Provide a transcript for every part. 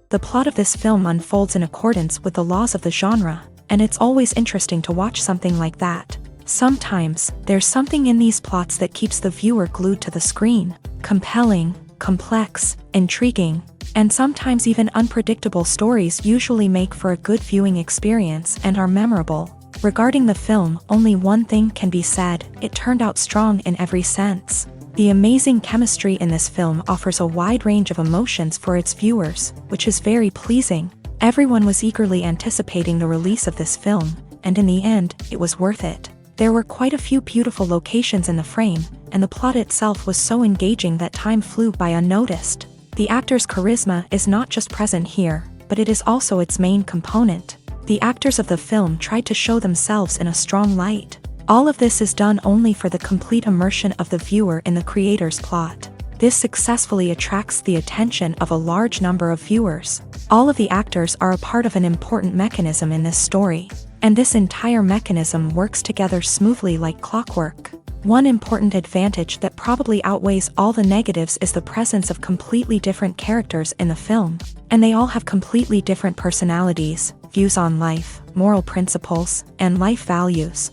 The plot of this film unfolds in accordance with the laws of the genre, and it's always interesting to watch something like that. Sometimes, there's something in these plots that keeps the viewer glued to the screen. Compelling, complex, intriguing, and sometimes even unpredictable stories usually make for a good viewing experience and are memorable. Regarding the film, only one thing can be said: it turned out strong in every sense. The amazing chemistry in this film offers a wide range of emotions for its viewers, which is very pleasing. Everyone was eagerly anticipating the release of this film, and in the end, it was worth it. There were quite a few beautiful locations in the frame, and the plot itself was so engaging that time flew by unnoticed. The actor's charisma is not just present here, but it is also its main component. The actors of the film tried to show themselves in a strong light. All of this is done only for the complete immersion of the viewer in the creator's plot. This successfully attracts the attention of a large number of viewers. All of the actors are a part of an important mechanism in this story, and this entire mechanism works together smoothly like clockwork. One important advantage that probably outweighs all the negatives is the presence of completely different characters in the film, and they all have completely different personalities, views on life, moral principles, and life values.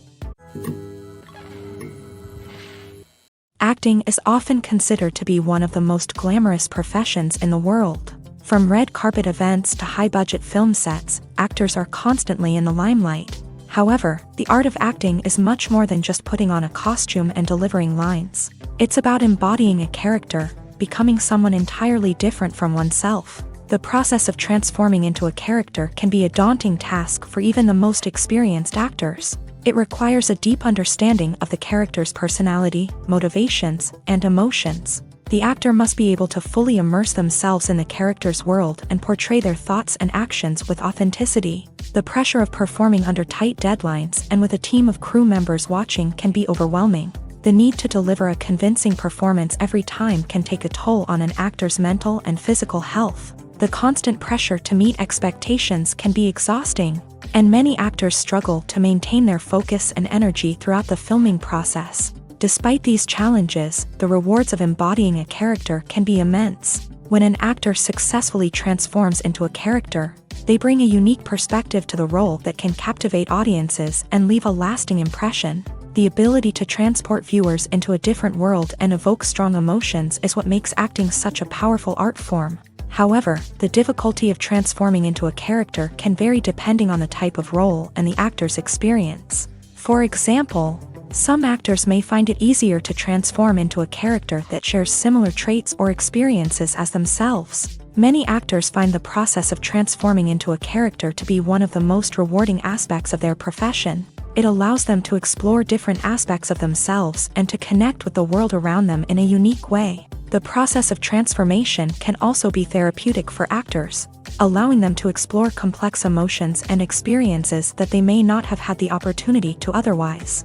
Acting is often considered to be one of the most glamorous professions in the world. From red carpet events to high-budget film sets, actors are constantly in the limelight. However, the art of acting is much more than just putting on a costume and delivering lines. It's about embodying a character, becoming someone entirely different from oneself. The process of transforming into a character can be a daunting task for even the most experienced actors. It requires a deep understanding of the character's personality, motivations, and emotions. The actor must be able to fully immerse themselves in the character's world and portray their thoughts and actions with authenticity. The pressure of performing under tight deadlines and with a team of crew members watching can be overwhelming. The need to deliver a convincing performance every time can take a toll on an actor's mental and physical health. The constant pressure to meet expectations can be exhausting, and many actors struggle to maintain their focus and energy throughout the filming process. Despite these challenges, the rewards of embodying a character can be immense. When an actor successfully transforms into a character, they bring a unique perspective to the role that can captivate audiences and leave a lasting impression. The ability to transport viewers into a different world and evoke strong emotions is what makes acting such a powerful art form. However, the difficulty of transforming into a character can vary depending on the type of role and the actor's experience. For example, some actors may find it easier to transform into a character that shares similar traits or experiences as themselves. Many actors find the process of transforming into a character to be one of the most rewarding aspects of their profession. It allows them to explore different aspects of themselves and to connect with the world around them in a unique way. The process of transformation can also be therapeutic for actors, allowing them to explore complex emotions and experiences that they may not have had the opportunity to otherwise.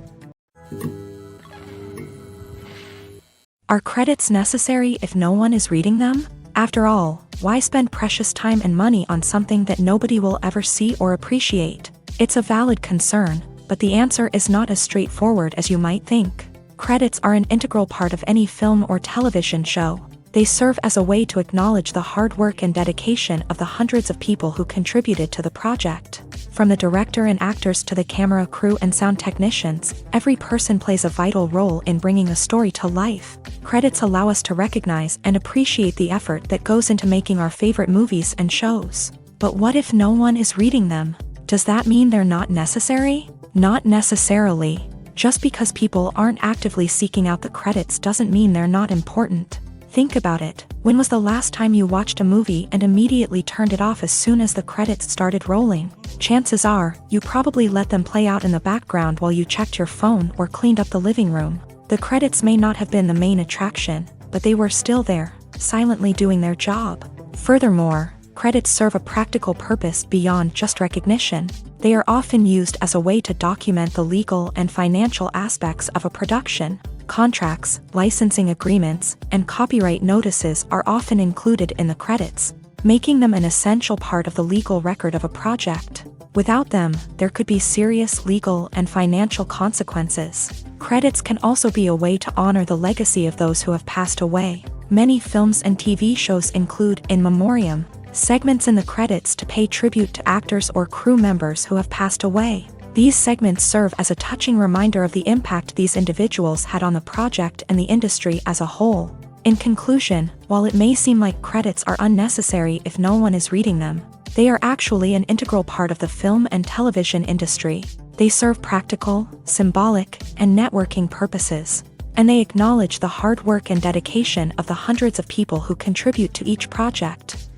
Are credits necessary if no one is reading them? After all, why spend precious time and money on something that nobody will ever see or appreciate? It's a valid concern, but the answer is not as straightforward as you might think. Credits are an integral part of any film or television show. They serve as a way to acknowledge the hard work and dedication of the hundreds of people who contributed to the project. From the director and actors to the camera crew and sound technicians, every person plays a vital role in bringing a story to life. Credits allow us to recognize and appreciate the effort that goes into making our favorite movies and shows. But what if no one is reading them? Does that mean they're not necessary? Not necessarily. Just because people aren't actively seeking out the credits doesn't mean they're not important. Think about it. When was the last time you watched a movie and immediately turned it off as soon as the credits started rolling? Chances are, you probably let them play out in the background while you checked your phone or cleaned up the living room. The credits may not have been the main attraction, but they were still there, silently doing their job. Furthermore, credits serve a practical purpose beyond just recognition. They are often used as a way to document the legal and financial aspects of a production. Contracts, licensing agreements, and copyright notices are often included in the credits, making them an essential part of the legal record of a project. Without them, there could be serious legal and financial consequences. Credits can also be a way to honor the legacy of those who have passed away. Many films and TV shows include in memoriam, segments in the credits to pay tribute to actors or crew members who have passed away. These segments serve as a touching reminder of the impact these individuals had on the project and the industry as a whole. In conclusion, while it may seem like credits are unnecessary if no one is reading them, they are actually an integral part of the film and television industry. They serve practical, symbolic, and networking purposes, and they acknowledge the hard work and dedication of the hundreds of people who contribute to each project.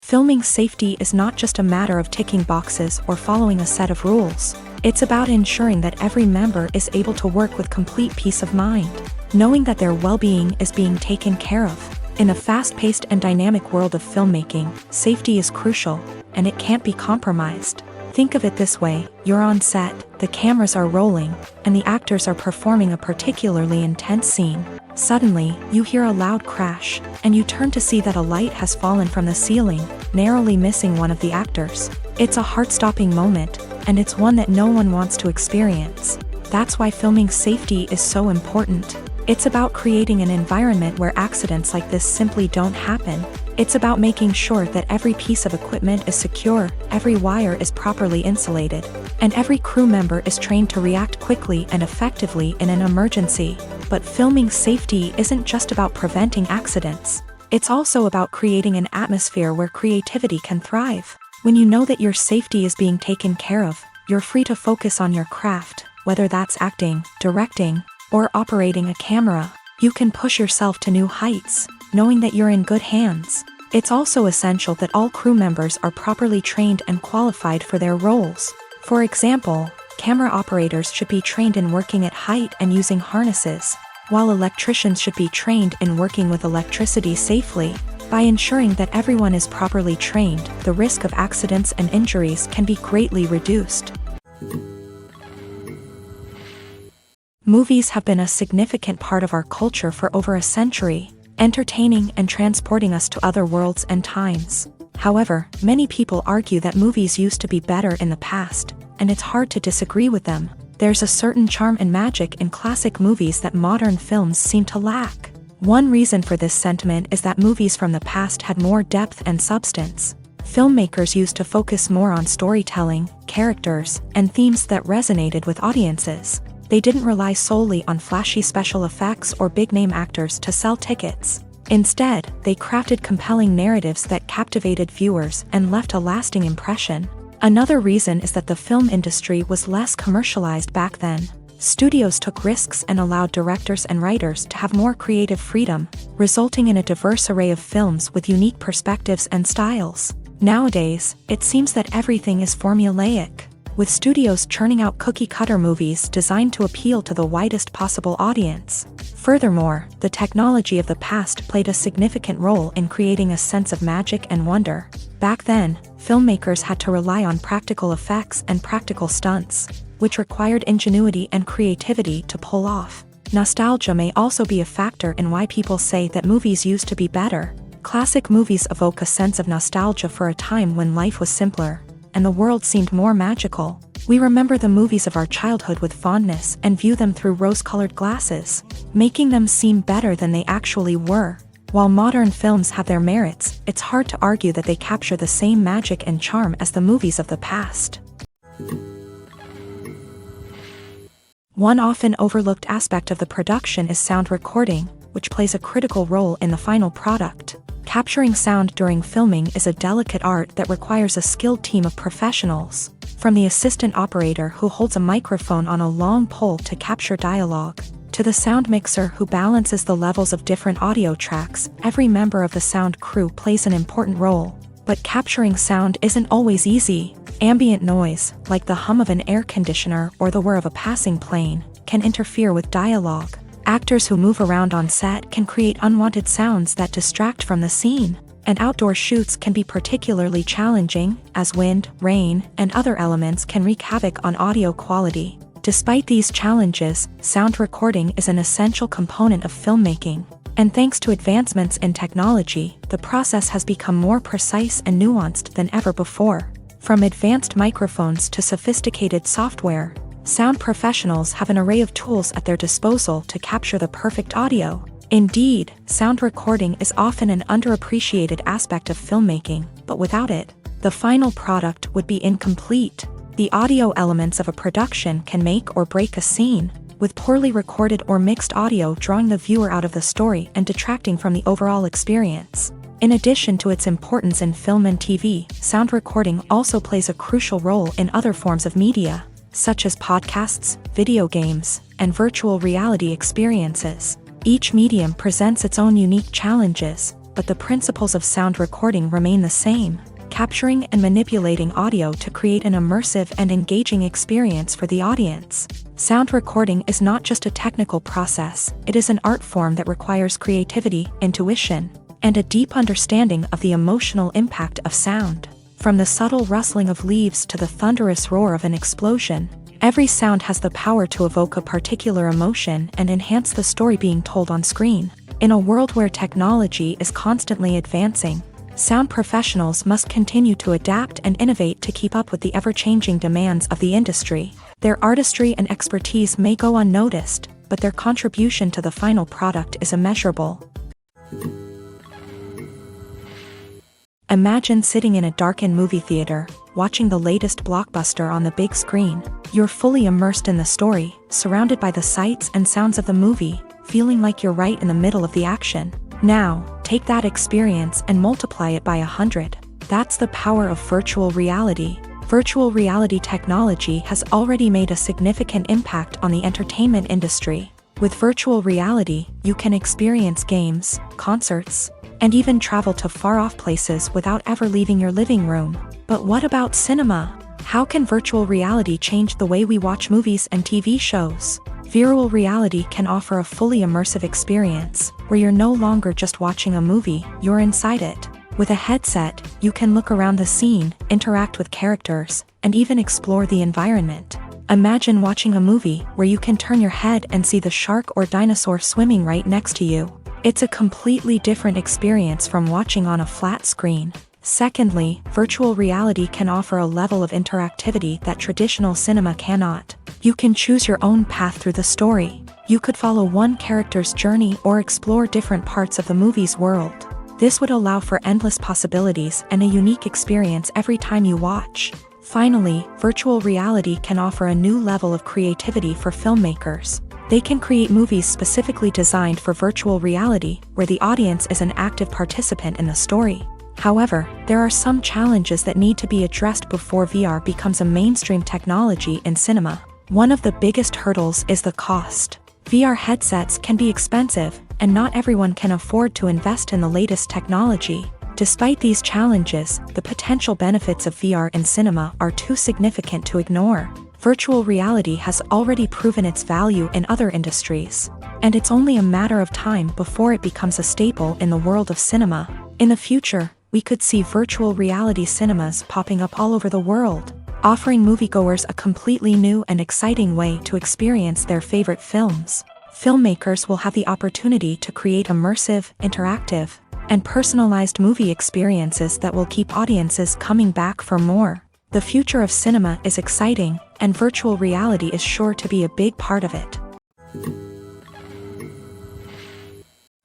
Filming safety is not just a matter of ticking boxes or following a set of rules. It's about ensuring that every member is able to work with complete peace of mind, knowing that their well-being is being taken care of. In a fast-paced and dynamic world of filmmaking, safety is crucial, and it can't be compromised. Think of it this way: you're on set, the cameras are rolling, and the actors are performing a particularly intense scene. Suddenly, you hear a loud crash, and you turn to see that a light has fallen from the ceiling, narrowly missing one of the actors. It's a heart-stopping moment, and it's one that no one wants to experience. That's why filming safety is so important. It's about creating an environment where accidents like this simply don't happen. It's about making sure that every piece of equipment is secure, every wire is properly insulated, and every crew member is trained to react quickly and effectively in an emergency. But filming safety isn't just about preventing accidents. It's also about creating an atmosphere where creativity can thrive. When you know that your safety is being taken care of, you're free to focus on your craft, whether that's acting, directing, or operating a camera. You can push yourself to new heights, knowing that you're in good hands. It's also essential that all crew members are properly trained and qualified for their roles. For example, camera operators should be trained in working at height and using harnesses, while electricians should be trained in working with electricity safely. By ensuring that everyone is properly trained, the risk of accidents and injuries can be greatly reduced. Movies have been a significant part of our culture for over a century, entertaining and transporting us to other worlds and times. However, many people argue that movies used to be better in the past, and it's hard to disagree with them. There's a certain charm and magic in classic movies that modern films seem to lack. One reason for this sentiment is that movies from the past had more depth and substance. Filmmakers used to focus more on storytelling, characters, and themes that resonated with audiences. They didn't rely solely on flashy special effects or big-name actors to sell tickets. Instead, they crafted compelling narratives that captivated viewers and left a lasting impression. Another reason is that the film industry was less commercialized back then. Studios took risks and allowed directors and writers to have more creative freedom, resulting in a diverse array of films with unique perspectives and styles. Nowadays, it seems that everything is formulaic, with studios churning out cookie-cutter movies designed to appeal to the widest possible audience. Furthermore, the technology of the past played a significant role in creating a sense of magic and wonder. Back then, filmmakers had to rely on practical effects and practical stunts, which required ingenuity and creativity to pull off. Nostalgia may also be a factor in why people say that movies used to be better. Classic movies evoke a sense of nostalgia for a time when life was simpler, and the world seemed more magical. We remember the movies of our childhood with fondness and view them through rose-colored glasses, making them seem better than they actually were. While modern films have their merits, it's hard to argue that they capture the same magic and charm as the movies of the past. One often overlooked aspect of the production is sound recording, which plays a critical role in the final product. Capturing sound during filming is a delicate art that requires a skilled team of professionals. From the assistant operator who holds a microphone on a long pole to capture dialogue, to the sound mixer who balances the levels of different audio tracks, every member of the sound crew plays an important role. But capturing sound isn't always easy. Ambient noise, like the hum of an air conditioner or the whir of a passing plane, can interfere with dialogue. Actors who move around on set can create unwanted sounds that distract from the scene, and outdoor shoots can be particularly challenging, as wind, rain, and other elements can wreak havoc on audio quality. Despite these challenges, sound recording is an essential component of filmmaking, and thanks to advancements in technology, the process has become more precise and nuanced than ever before. From advanced microphones to sophisticated software, sound professionals have an array of tools at their disposal to capture the perfect audio. Indeed, sound recording is often an underappreciated aspect of filmmaking, but without it, the final product would be incomplete. The audio elements of a production can make or break a scene, with poorly recorded or mixed audio drawing the viewer out of the story and detracting from the overall experience. In addition to its importance in film and TV, sound recording also plays a crucial role in other forms of media, such as podcasts, video games, and virtual reality experiences. Each medium presents its own unique challenges, but the principles of sound recording remain the same, capturing and manipulating audio to create an immersive and engaging experience for the audience. Sound recording is not just a technical process, it is an art form that requires creativity, intuition, and a deep understanding of the emotional impact of sound. From the subtle rustling of leaves to the thunderous roar of an explosion, every sound has the power to evoke a particular emotion and enhance the story being told on screen. In a world where technology is constantly advancing, sound professionals must continue to adapt and innovate to keep up with the ever-changing demands of the industry. Their artistry and expertise may go unnoticed, but their contribution to the final product is immeasurable. Imagine sitting in a darkened movie theater, watching the latest blockbuster on the big screen. You're fully immersed in the story, surrounded by the sights and sounds of the movie, feeling like you're right in the middle of the action. Now, take that experience and multiply it by 100. That's the power of virtual reality. Virtual reality technology has already made a significant impact on the entertainment industry. With virtual reality, you can experience games, concerts, and even travel to far-off places without ever leaving your living room. But what about cinema? How can virtual reality change the way we watch movies and TV shows? Virtual reality can offer a fully immersive experience, where you're no longer just watching a movie, you're inside it. With a headset, you can look around the scene, interact with characters, and even explore the environment. Imagine watching a movie where you can turn your head and see the shark or dinosaur swimming right next to you. It's a completely different experience from watching on a flat screen. Secondly, virtual reality can offer a level of interactivity that traditional cinema cannot. You can choose your own path through the story. You could follow one character's journey or explore different parts of the movie's world. This would allow for endless possibilities and a unique experience every time you watch. Finally, virtual reality can offer a new level of creativity for filmmakers. They can create movies specifically designed for virtual reality, where the audience is an active participant in the story. However, there are some challenges that need to be addressed before VR becomes a mainstream technology in cinema. One of the biggest hurdles is the cost. VR headsets can be expensive, and not everyone can afford to invest in the latest technology. Despite these challenges, the potential benefits of VR in cinema are too significant to ignore. Virtual reality has already proven its value in other industries, and it's only a matter of time before it becomes a staple in the world of cinema. In the future, we could see virtual reality cinemas popping up all over the world, offering moviegoers a completely new and exciting way to experience their favorite films. Filmmakers will have the opportunity to create immersive, interactive, and personalized movie experiences that will keep audiences coming back for more. The future of cinema is exciting, and virtual reality is sure to be a big part of it.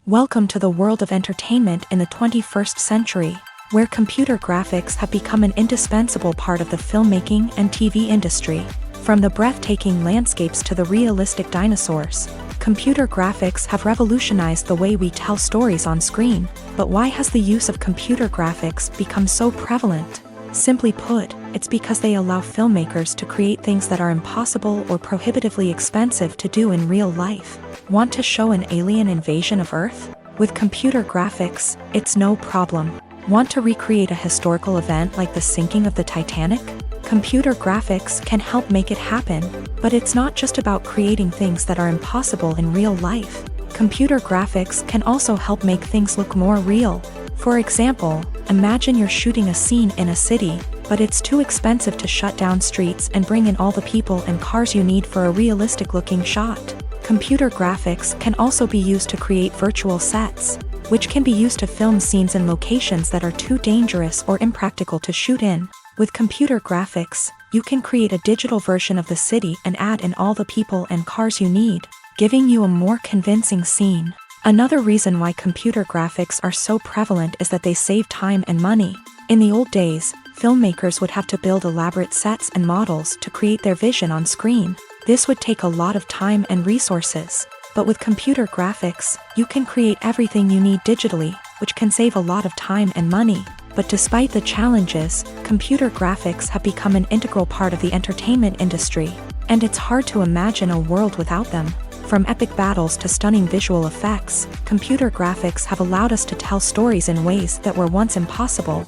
Welcome to the world of entertainment in the 21st century, where computer graphics have become an indispensable part of the filmmaking and TV industry. From the breathtaking landscapes to the realistic dinosaurs, computer graphics have revolutionized the way we tell stories on screen. But why has the use of computer graphics become so prevalent? Simply put, it's because they allow filmmakers to create things that are impossible or prohibitively expensive to do in real life. Want to show an alien invasion of Earth? With computer graphics, it's no problem. Want to recreate a historical event like the sinking of the Titanic? Computer graphics can help make it happen, but it's not just about creating things that are impossible in real life. Computer graphics can also help make things look more real. For example, imagine you're shooting a scene in a city, but it's too expensive to shut down streets and bring in all the people and cars you need for a realistic-looking shot. Computer graphics can also be used to create virtual sets, which can be used to film scenes in locations that are too dangerous or impractical to shoot in. With computer graphics, you can create a digital version of the city and add in all the people and cars you need, giving you a more convincing scene. Another reason why computer graphics are so prevalent is that they save time and money. In the old days, filmmakers would have to build elaborate sets and models to create their vision on screen. This would take a lot of time and resources. But with computer graphics, you can create everything you need digitally, which can save a lot of time and money. But despite the challenges, computer graphics have become an integral part of the entertainment industry, and it's hard to imagine a world without them. From epic battles to stunning visual effects, computer graphics have allowed us to tell stories in ways that were once impossible.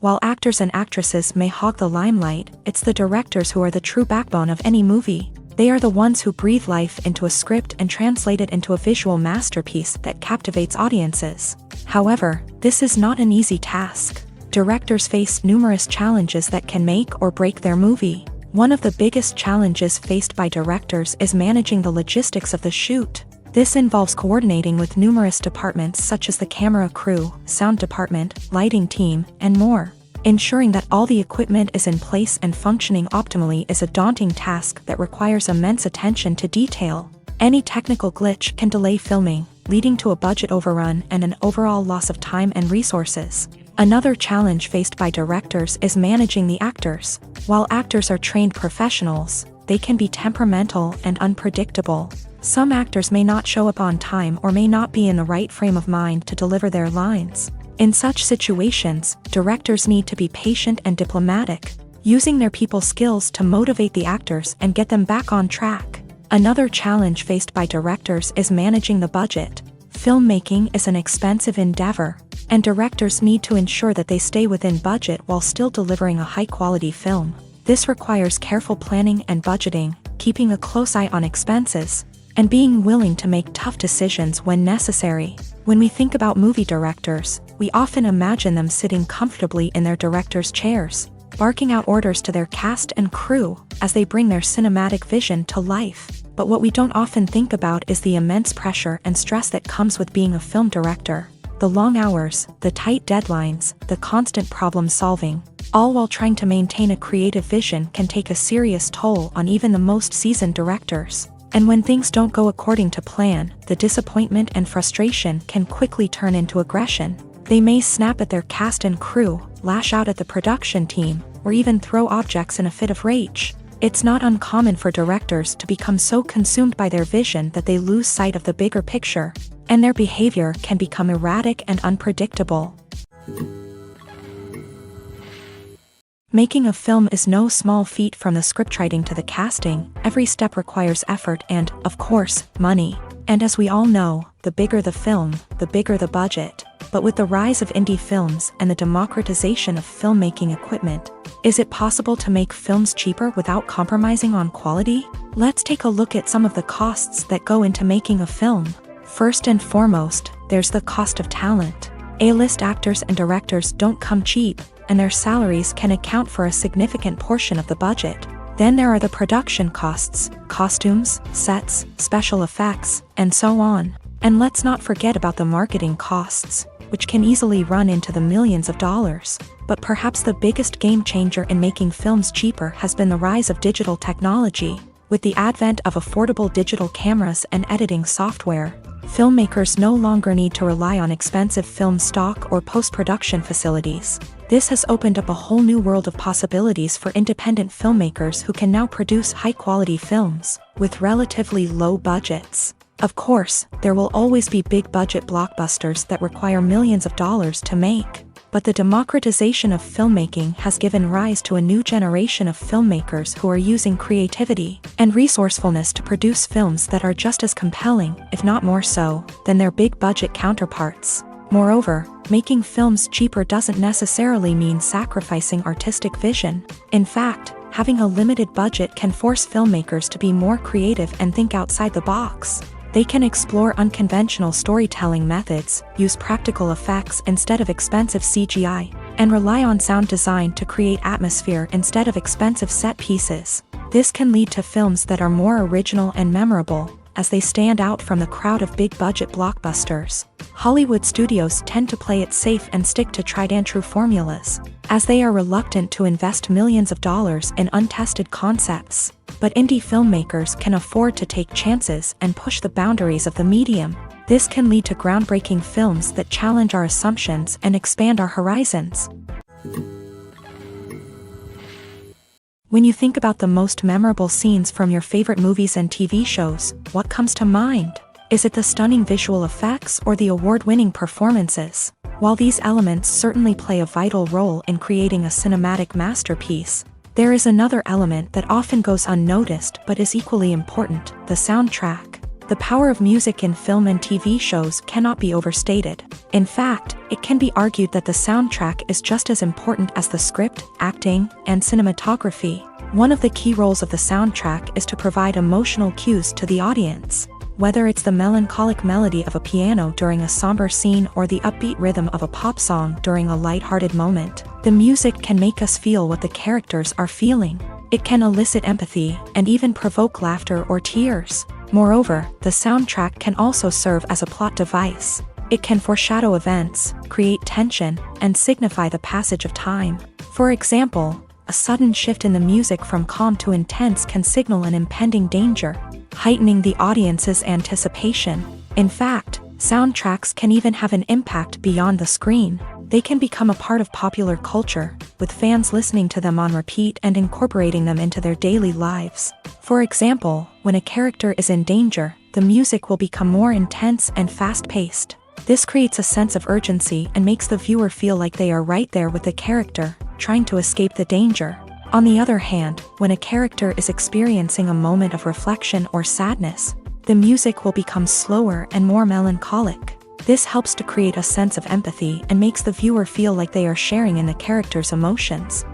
While actors and actresses may hog the limelight, it's the directors who are the true backbone of any movie. They are the ones who breathe life into a script and translate it into a visual masterpiece that captivates audiences. However, this is not an easy task. Directors face numerous challenges that can make or break their movie. One of the biggest challenges faced by directors is managing the logistics of the shoot. This involves coordinating with numerous departments such as the camera crew, sound department, lighting team, and more. Ensuring that all the equipment is in place and functioning optimally is a daunting task that requires immense attention to detail. Any technical glitch can delay filming, leading to a budget overrun and an overall loss of time and resources. Another challenge faced by directors is managing the actors. While actors are trained professionals, they can be temperamental and unpredictable. Some actors may not show up on time or may not be in the right frame of mind to deliver their lines. In such situations, directors need to be patient and diplomatic, using their people skills to motivate the actors and get them back on track. Another challenge faced by directors is managing the budget. Filmmaking is an expensive endeavor, and directors need to ensure that they stay within budget while still delivering a high-quality film. This requires careful planning and budgeting, keeping a close eye on expenses, and being willing to make tough decisions when necessary. When we think about movie directors, we often imagine them sitting comfortably in their director's chairs, barking out orders to their cast and crew as they bring their cinematic vision to life. But what we don't often think about is the immense pressure and stress that comes with being a film director. The long hours, the tight deadlines, the constant problem solving, all while trying to maintain a creative vision can take a serious toll on even the most seasoned directors. And when things don't go according to plan, the disappointment and frustration can quickly turn into aggression. They may snap at their cast and crew, lash out at the production team, or even throw objects in a fit of rage. It's not uncommon for directors to become so consumed by their vision that they lose sight of the bigger picture, and their behavior can become erratic and unpredictable. Making a film is no small feat. From the scriptwriting to the casting, every step requires effort and, of course, money. And as we all know, the bigger the film, the bigger the budget. But with the rise of indie films and the democratization of filmmaking equipment, is it possible to make films cheaper without compromising on quality? Let's take a look at some of the costs that go into making a film. First and foremost, there's the cost of talent. A-list actors and directors don't come cheap, and their salaries can account for a significant portion of the budget. Then there are the production costs, costumes, sets, special effects, and so on. And let's not forget about the marketing costs, which can easily run into the millions of dollars. But perhaps the biggest game changer in making films cheaper has been the rise of digital technology. With the advent of affordable digital cameras and editing software, filmmakers no longer need to rely on expensive film stock or post-production facilities. This has opened up a whole new world of possibilities for independent filmmakers who can now produce high-quality films with relatively low budgets. Of course, there will always be big-budget blockbusters that require millions of dollars to make. But the democratization of filmmaking has given rise to a new generation of filmmakers who are using creativity and resourcefulness to produce films that are just as compelling, if not more so, than their big-budget counterparts. Moreover, making films cheaper doesn't necessarily mean sacrificing artistic vision. In fact, having a limited budget can force filmmakers to be more creative and think outside the box. They can explore unconventional storytelling methods, use practical effects instead of expensive CGI, and rely on sound design to create atmosphere instead of expensive set pieces. This can lead to films that are more original and memorable, as they stand out from the crowd of big-budget blockbusters. Hollywood studios tend to play it safe and stick to tried-and-true formulas, as they are reluctant to invest millions of dollars in untested concepts. but indie filmmakers can afford to take chances and push the boundaries of the medium. This can lead to groundbreaking films that challenge our assumptions and expand our horizons. When you think about the most memorable scenes from your favorite movies and TV shows, what comes to mind? Is it the stunning visual effects or the award-winning performances? While these elements certainly play a vital role in creating a cinematic masterpiece, there is another element that often goes unnoticed but is equally important: the soundtrack. The power of music in film and TV shows cannot be overstated. In fact, it can be argued that the soundtrack is just as important as the script, acting, and cinematography. One of the key roles of the soundtrack is to provide emotional cues to the audience. Whether it's the melancholic melody of a piano during a somber scene or the upbeat rhythm of a pop song during a lighthearted moment, the music can make us feel what the characters are feeling. It can elicit empathy and even provoke laughter or tears. Moreover, the soundtrack can also serve as a plot device. It can foreshadow events, create tension, and signify the passage of time. For example, a sudden shift in the music from calm to intense can signal an impending danger, heightening the audience's anticipation. In fact, soundtracks can even have an impact beyond the screen. They can become a part of popular culture, with fans listening to them on repeat and incorporating them into their daily lives. For example, when a character is in danger, the music will become more intense and fast-paced. This creates a sense of urgency and makes the viewer feel like they are right there with the character, trying to escape the danger. On the other hand, when a character is experiencing a moment of reflection or sadness, the music will become slower and more melancholic. This helps to create a sense of empathy and makes the viewer feel like they are sharing in the character's emotions.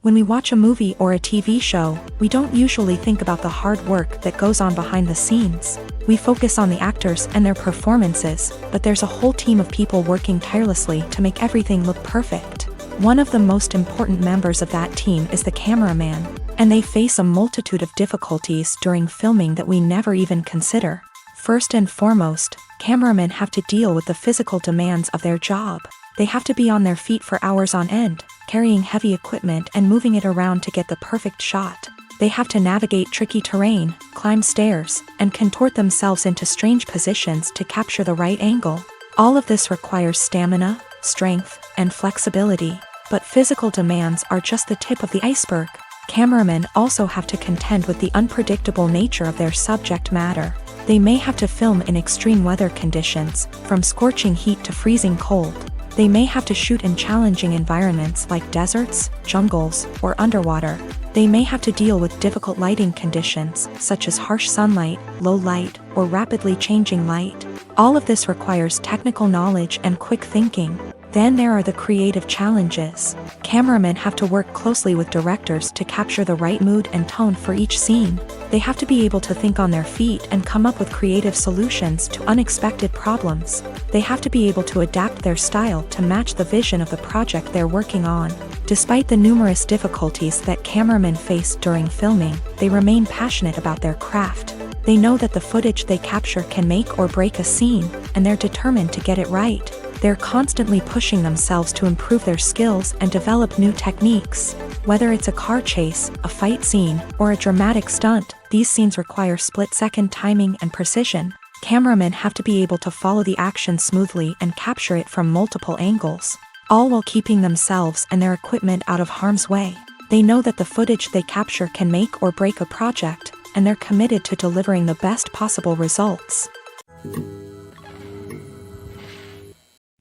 When we watch a movie or a TV show, we don't usually think about the hard work that goes on behind the scenes. We focus on the actors and their performances, but there's a whole team of people working tirelessly to make everything look perfect. One of the most important members of that team is the cameraman, and they face a multitude of difficulties during filming that we never even consider. First and foremost, cameramen have to deal with the physical demands of their job. They have to be on their feet for hours on end, carrying heavy equipment and moving it around to get the perfect shot. They have to navigate tricky terrain, climb stairs, and contort themselves into strange positions to capture the right angle. All of this requires stamina, strength, and flexibility. But physical demands are just the tip of the iceberg. Cameramen also have to contend with the unpredictable nature of their subject matter. They may have to film in extreme weather conditions, from scorching heat to freezing cold. They may have to shoot in challenging environments like deserts, jungles, or underwater. They may have to deal with difficult lighting conditions, such as harsh sunlight, low light, or rapidly changing light. All of this requires technical knowledge and quick thinking. Then there are the creative challenges. Cameramen have to work closely with directors to capture the right mood and tone for each scene. They have to be able to think on their feet and come up with creative solutions to unexpected problems. They have to be able to adapt their style to match the vision of the project they're working on. Despite the numerous difficulties that cameramen face during filming, they remain passionate about their craft. They know that the footage they capture can make or break a scene, and they're determined to get it right. They're constantly pushing themselves to improve their skills and develop new techniques. Whether it's a car chase, a fight scene, or a dramatic stunt, these scenes require split-second timing and precision. Cameramen have to be able to follow the action smoothly and capture it from multiple angles, all while keeping themselves and their equipment out of harm's way. They know that the footage they capture can make or break a project, and they're committed to delivering the best possible results.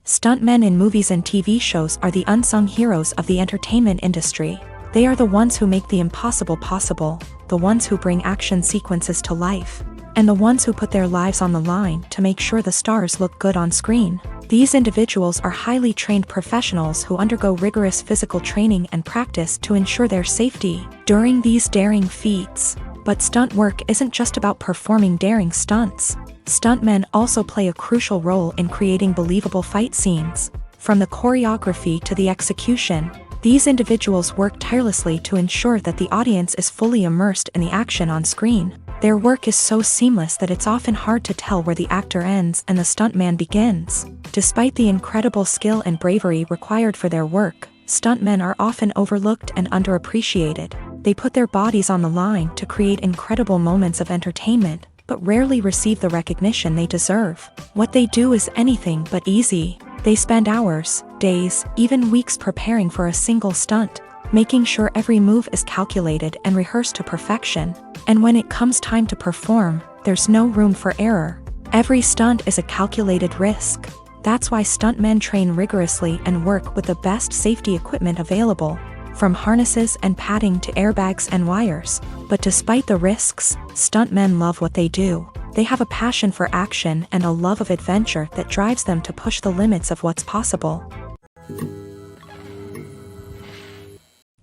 Stuntmen in movies and TV shows are the unsung heroes of the entertainment industry. They are the ones who make the impossible possible, the ones who bring action sequences to life, and the ones who put their lives on the line to make sure the stars look good on screen. These individuals are highly trained professionals who undergo rigorous physical training and practice to ensure their safety during these daring feats. But stunt work isn't just about performing daring stunts. Stuntmen also play a crucial role in creating believable fight scenes. From the choreography to the execution, these individuals work tirelessly to ensure that the audience is fully immersed in the action on screen. Their work is so seamless that it's often hard to tell where the actor ends and the stuntman begins. Despite the incredible skill and bravery required for their work, Stuntmen are often overlooked and underappreciated. They put their bodies on the line to create incredible moments of entertainment, but rarely receive the recognition they deserve. What they do is anything but easy. They spend hours, days, even weeks preparing for a single stunt, making sure every move is calculated and rehearsed to perfection. And when it comes time to perform, there's no room for error. Every stunt is a calculated risk. That's why stuntmen train rigorously and work with the best safety equipment available, from harnesses and padding to airbags and wires. But despite the risks, stuntmen love what they do. They have a passion for action and a love of adventure that drives them to push the limits of what's possible.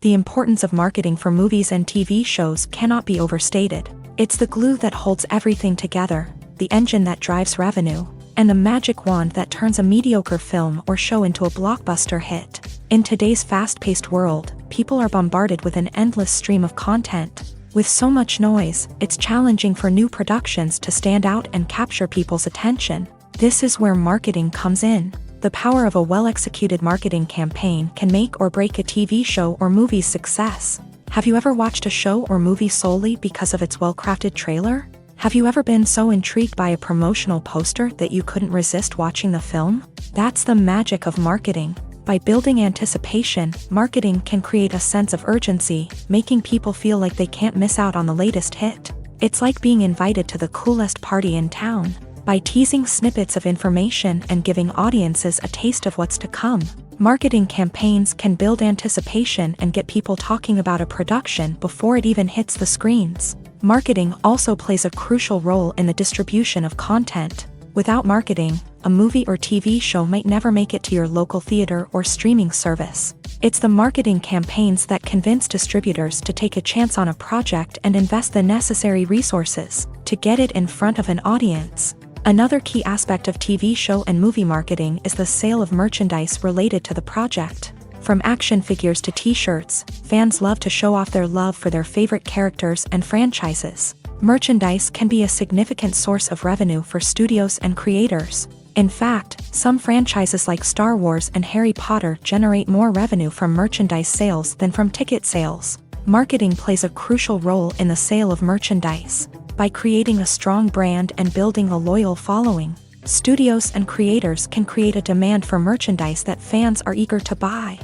The importance of marketing for movies and TV shows cannot be overstated. It's the glue that holds everything together, the engine that drives revenue, and the magic wand that turns a mediocre film or show into a blockbuster hit. In today's fast-paced world, people are bombarded with an endless stream of content. With so much noise, it's challenging for new productions to stand out and capture people's attention. This is where marketing comes in. The power of a well-executed marketing campaign can make or break a TV show or movie's success. Have you ever watched a show or movie solely because of its well-crafted trailer? Have you ever been so intrigued by a promotional poster that you couldn't resist watching the film? That's the magic of marketing. By building anticipation, marketing can create a sense of urgency, making people feel like they can't miss out on the latest hit. It's like being invited to the coolest party in town. By teasing snippets of information and giving audiences a taste of what's to come, marketing campaigns can build anticipation and get people talking about a production before it even hits the screens. Marketing also plays a crucial role in the distribution of content. Without marketing, a movie or TV show might never make it to your local theater or streaming service. It's the marketing campaigns that convince distributors to take a chance on a project and invest the necessary resources to get it in front of an audience. Another key aspect of TV show and movie marketing is the sale of merchandise related to the project. From action figures to t-shirts, fans love to show off their love for their favorite characters and franchises. Merchandise can be a significant source of revenue for studios and creators. In fact, some franchises like Star Wars and Harry Potter generate more revenue from merchandise sales than from ticket sales. Marketing plays a crucial role in the sale of merchandise. By creating a strong brand and building a loyal following, studios and creators can create a demand for merchandise that fans are eager to buy.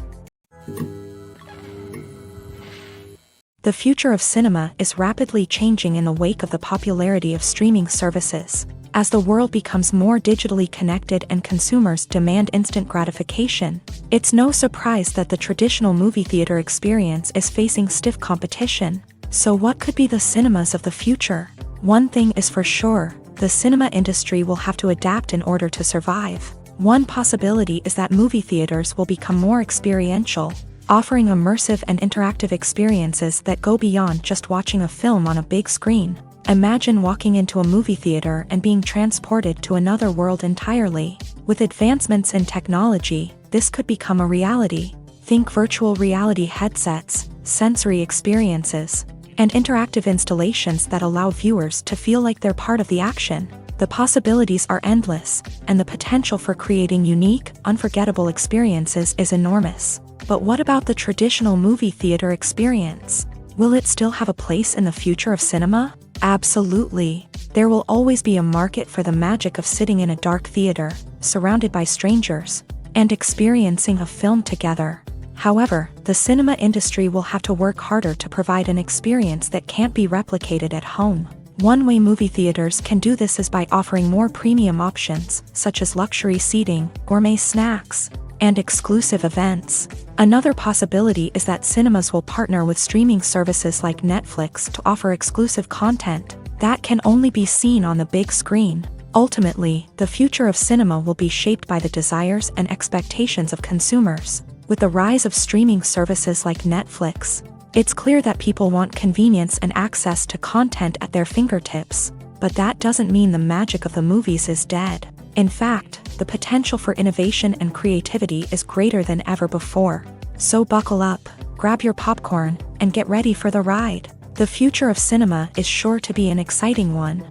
The future of cinema is rapidly changing in the wake of the popularity of streaming services. As the world becomes more digitally connected and consumers demand instant gratification, it's no surprise that the traditional movie theater experience is facing stiff competition. So what could be the cinemas of the future? One thing is for sure, the cinema industry will have to adapt in order to survive. One possibility is that movie theaters will become more experiential, offering immersive and interactive experiences that go beyond just watching a film on a big screen. Imagine walking into a movie theater and being transported to another world entirely. With advancements in technology, this could become a reality. Think virtual reality headsets, sensory experiences, and interactive installations that allow viewers to feel like they're part of the action. The possibilities are endless, and the potential for creating unique, unforgettable experiences is enormous. But what about the traditional movie theater experience? Will it still have a place in the future of cinema? Absolutely. There will always be a market for the magic of sitting in a dark theater, surrounded by strangers, and experiencing a film together. However, the cinema industry will have to work harder to provide an experience that can't be replicated at home. One way movie theaters can do this is by offering more premium options, such as luxury seating, gourmet snacks, and exclusive events. Another possibility is that cinemas will partner with streaming services like Netflix to offer exclusive content that can only be seen on the big screen. Ultimately, the future of cinema will be shaped by the desires and expectations of consumers. With the rise of streaming services like Netflix, it's clear that people want convenience and access to content at their fingertips. But that doesn't mean the magic of the movies is dead. In fact, the potential for innovation and creativity is greater than ever before. So buckle up, grab your popcorn, and get ready for the ride. The future of cinema is sure to be an exciting one.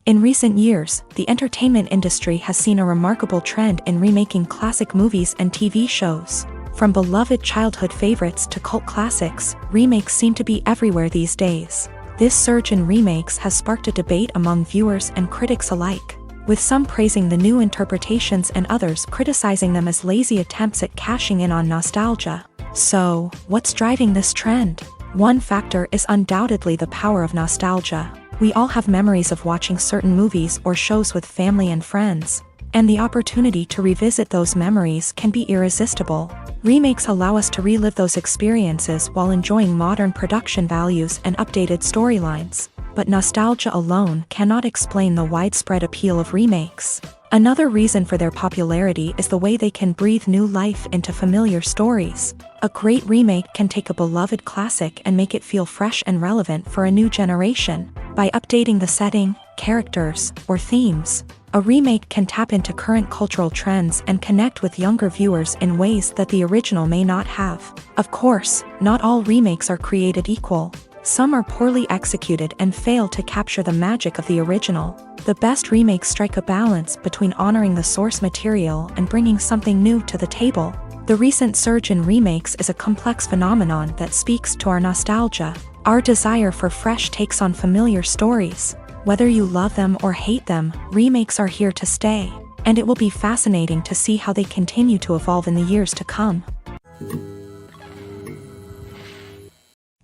In recent years, the entertainment industry has seen a remarkable trend in remaking classic movies and TV shows. From beloved childhood favorites to cult classics, remakes seem to be everywhere these days. This surge in remakes has sparked a debate among viewers and critics alike, with some praising the new interpretations and others criticizing them as lazy attempts at cashing in on nostalgia. So, what's driving this trend? One factor is undoubtedly the power of nostalgia. We all have memories of watching certain movies or shows with family and friends, and the opportunity to revisit those memories can be irresistible. Remakes allow us to relive those experiences while enjoying modern production values and updated storylines. But nostalgia alone cannot explain the widespread appeal of remakes. Another reason for their popularity is the way they can breathe new life into familiar stories. A great remake can take a beloved classic and make it feel fresh and relevant for a new generation. By updating the setting, characters, or themes, a remake can tap into current cultural trends and connect with younger viewers in ways that the original may not have. Of course, not all remakes are created equal. Some are poorly executed and fail to capture the magic of the original. The best remakes strike a balance between honoring the source material and bringing something new to the table. The recent surge in remakes is a complex phenomenon that speaks to our nostalgia, our desire for fresh takes on familiar stories. Whether you love them or hate them, remakes are here to stay, and it will be fascinating to see how they continue to evolve in the years to come.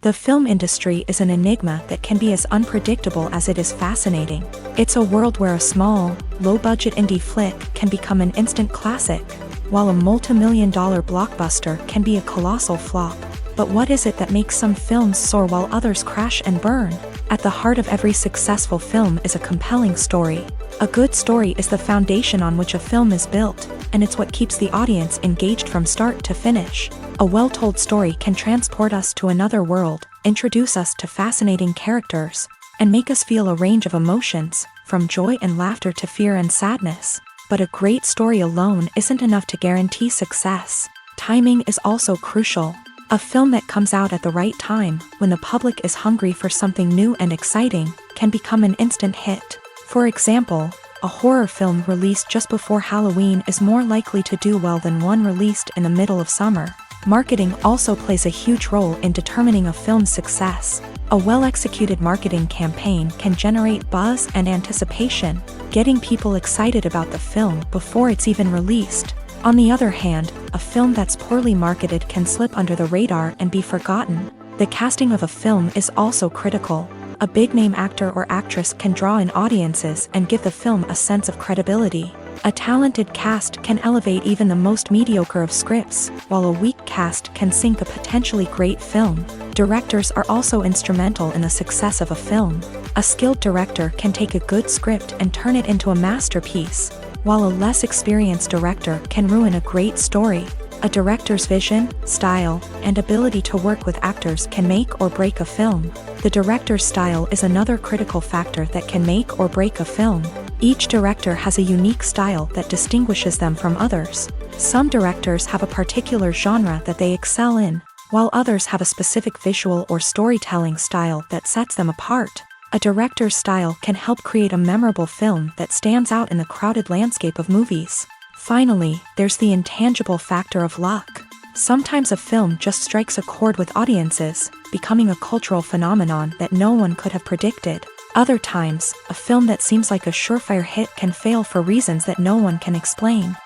The film industry is an enigma that can be as unpredictable as it is fascinating. It's a world where a small, low-budget indie flick can become an instant classic, while a multi-million-dollar blockbuster can be a colossal flop. But what is it that makes some films soar while others crash and burn? At the heart of every successful film is a compelling story. A good story is the foundation on which a film is built, and it's what keeps the audience engaged from start to finish. A well-told story can transport us to another world, introduce us to fascinating characters, and make us feel a range of emotions, from joy and laughter to fear and sadness. But a great story alone isn't enough to guarantee success. Timing is also crucial. A film that comes out at the right time, when the public is hungry for something new and exciting, can become an instant hit. For example, a horror film released just before Halloween is more likely to do well than one released in the middle of summer. Marketing also plays a huge role in determining a film's success. A well-executed marketing campaign can generate buzz and anticipation, getting people excited about the film before it's even released. On the other hand, a film that's poorly marketed can slip under the radar and be forgotten. The casting of a film is also critical. A big-name actor or actress can draw in audiences and give the film a sense of credibility. A talented cast can elevate even the most mediocre of scripts, while a weak cast can sink a potentially great film. Directors are also instrumental in the success of a film. A skilled director can take a good script and turn it into a masterpiece, while a less experienced director can ruin a great story. A director's vision, style, and ability to work with actors can make or break a film. The director's style is another critical factor that can make or break a film. Each director has a unique style that distinguishes them from others. Some directors have a particular genre that they excel in, while others have a specific visual or storytelling style that sets them apart. A director's style can help create a memorable film that stands out in the crowded landscape of movies. Finally, there's the intangible factor of luck. Sometimes a film just strikes a chord with audiences, becoming a cultural phenomenon that no one could have predicted. Other times, a film that seems like a surefire hit can fail for reasons that no one can explain.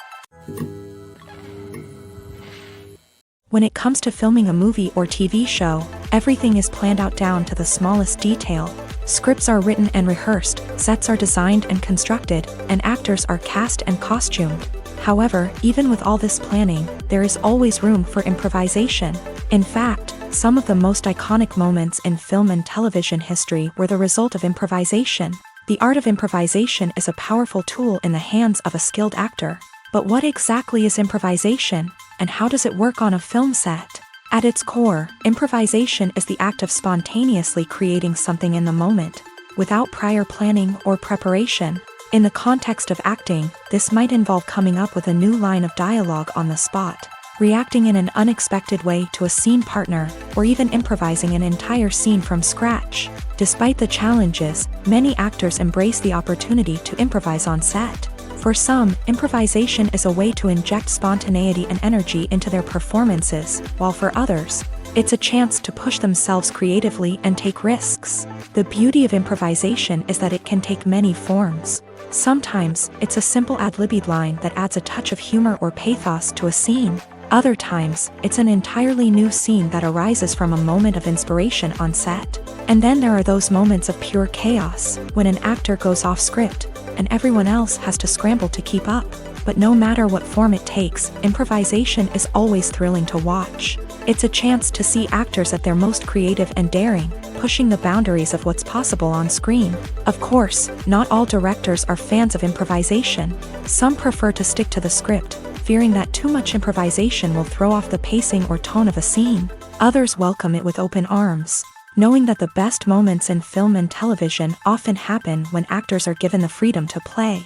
When it comes to filming a movie or TV show, everything is planned out down to the smallest detail. Scripts are written and rehearsed, sets are designed and constructed, and actors are cast and costumed. However, even with all this planning, there is always room for improvisation. In fact, some of the most iconic moments in film and television history were the result of improvisation. The art of improvisation is a powerful tool in the hands of a skilled actor. But what exactly is improvisation, and how does it work on a film set? At its core, improvisation is the act of spontaneously creating something in the moment, without prior planning or preparation. In the context of acting, this might involve coming up with a new line of dialogue on the spot, reacting in an unexpected way to a scene partner, or even improvising an entire scene from scratch. Despite the challenges, many actors embrace the opportunity to improvise on set. For some, improvisation is a way to inject spontaneity and energy into their performances, while for others, it's a chance to push themselves creatively and take risks. The beauty of improvisation is that it can take many forms. Sometimes, it's a simple ad-libbed line that adds a touch of humor or pathos to a scene. Other times, it's an entirely new scene that arises from a moment of inspiration on set. And then there are those moments of pure chaos, when an actor goes off script, and everyone else has to scramble to keep up. But no matter what form it takes, improvisation is always thrilling to watch. It's a chance to see actors at their most creative and daring, pushing the boundaries of what's possible on screen. Of course, not all directors are fans of improvisation. Some prefer to stick to the script, fearing that too much improvisation will throw off the pacing or tone of a scene. Others welcome it with open arms, knowing that the best moments in film and television often happen when actors are given the freedom to play.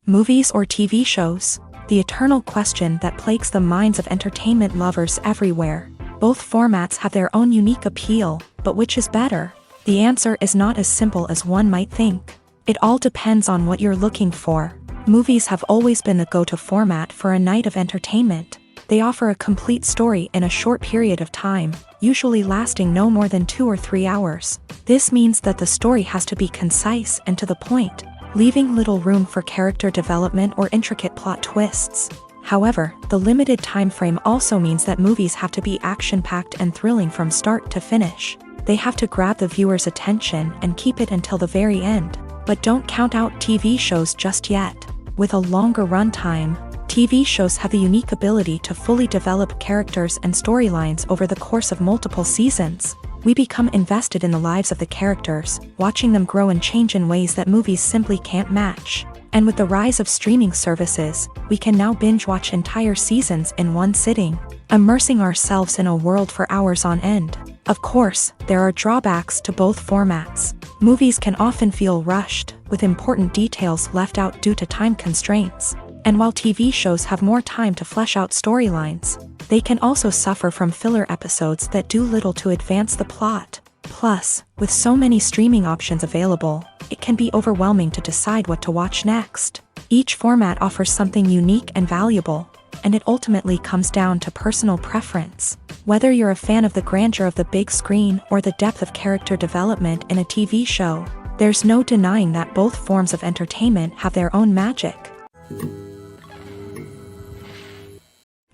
Movies or TV shows? The eternal question that plagues the minds of entertainment lovers everywhere. Both formats have their own unique appeal, but which is better? The answer is not as simple as one might think. It all depends on what you're looking for. Movies have always been the go-to format for a night of entertainment. They offer a complete story in a short period of time, usually lasting no more than 2 or 3 hours. This means that the story has to be concise and to the point, leaving little room for character development or intricate plot twists. However, the limited time frame also means that movies have to be action-packed and thrilling from start to finish. They have to grab the viewer's attention and keep it until the very end. But don't count out TV shows just yet. With a longer runtime, TV shows have the unique ability to fully develop characters and storylines over the course of multiple seasons. We become invested in the lives of the characters, watching them grow and change in ways that movies simply can't match. And with the rise of streaming services, we can now binge-watch entire seasons in one sitting, immersing ourselves in a world for hours on end. Of course, there are drawbacks to both formats. Movies can often feel rushed, with important details left out due to time constraints. And while TV shows have more time to flesh out storylines, they can also suffer from filler episodes that do little to advance the plot. Plus, with so many streaming options available, it can be overwhelming to decide what to watch next. Each format offers something unique and valuable, and it ultimately comes down to personal preference. Whether you're a fan of the grandeur of the big screen or the depth of character development in a TV show, there's no denying that both forms of entertainment have their own magic.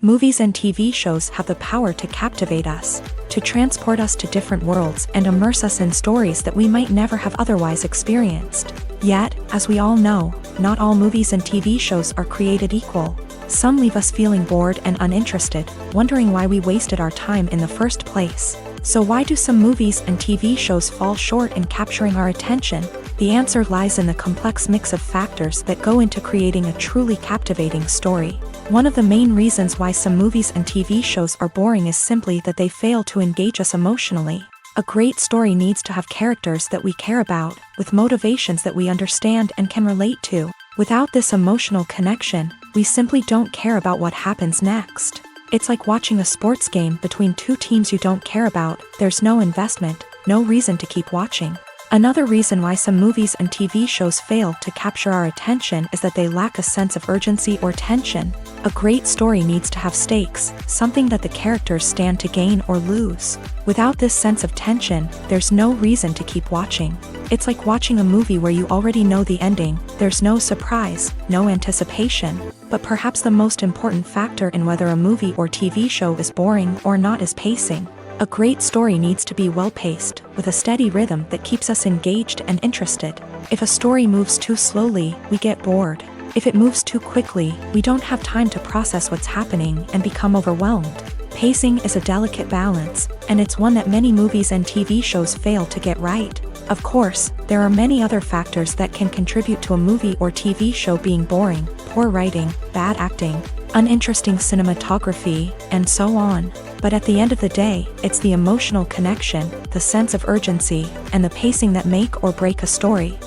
Movies and TV shows have the power to captivate us, to transport us to different worlds and immerse us in stories that we might never have otherwise experienced. Yet, as we all know, not all movies and TV shows are created equal. Some leave us feeling bored and uninterested, wondering why we wasted our time in the first place. So why do some movies and TV shows fall short in capturing our attention? The answer lies in the complex mix of factors that go into creating a truly captivating story. One of the main reasons why some movies and TV shows are boring is simply that they fail to engage us emotionally. A great story needs to have characters that we care about, with motivations that we understand and can relate to. Without this emotional connection, we simply don't care about what happens next. It's like watching a sports game between two teams you don't care about. There's no investment, no reason to keep watching. Another reason why some movies and TV shows fail to capture our attention is that they lack a sense of urgency or tension. A great story needs to have stakes, something that the characters stand to gain or lose. Without this sense of tension, there's no reason to keep watching. It's like watching a movie where you already know the ending. There's no surprise, no anticipation. But perhaps the most important factor in whether a movie or TV show is boring or not is pacing. A great story needs to be well-paced, with a steady rhythm that keeps us engaged and interested. If a story moves too slowly, we get bored. If it moves too quickly, we don't have time to process what's happening and become overwhelmed. Pacing is a delicate balance, and it's one that many movies and TV shows fail to get right. Of course, there are many other factors that can contribute to a movie or TV show being boring: poor writing, bad acting, uninteresting cinematography, and so on. But at the end of the day, it's the emotional connection, the sense of urgency, and the pacing that make or break a story.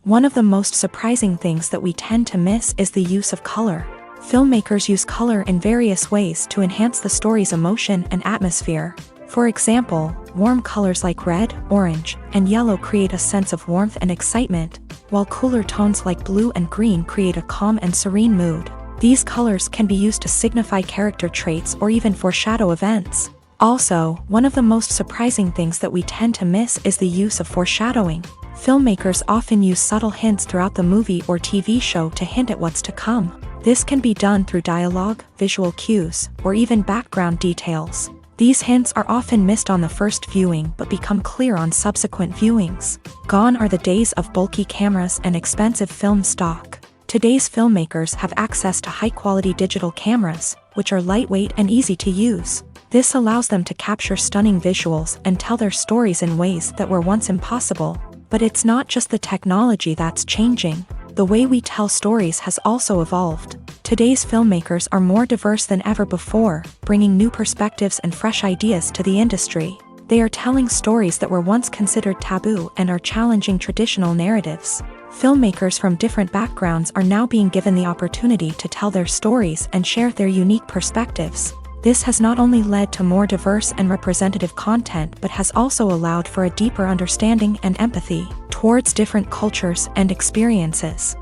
One of the most surprising things that we tend to miss is the use of color. Filmmakers use color in various ways to enhance the story's emotion and atmosphere. For example, warm colors like red, orange, and yellow create a sense of warmth and excitement, while cooler tones like blue and green create a calm and serene mood. These colors can be used to signify character traits or even foreshadow events. Also, one of the most surprising things that we tend to miss is the use of foreshadowing. Filmmakers often use subtle hints throughout the movie or TV show to hint at what's to come. This can be done through dialogue, visual cues, or even background details. These hints are often missed on the first viewing but become clear on subsequent viewings. Gone are the days of bulky cameras and expensive film stock. Today's filmmakers have access to high-quality digital cameras, which are lightweight and easy to use. This allows them to capture stunning visuals and tell their stories in ways that were once impossible. But it's not just the technology that's changing. The way we tell stories has also evolved. Today's filmmakers are more diverse than ever before, bringing new perspectives and fresh ideas to the industry. They are telling stories that were once considered taboo and are challenging traditional narratives. Filmmakers from different backgrounds are now being given the opportunity to tell their stories and share their unique perspectives. This has not only led to more diverse and representative content but has also allowed for a deeper understanding and empathy towards different cultures and experiences.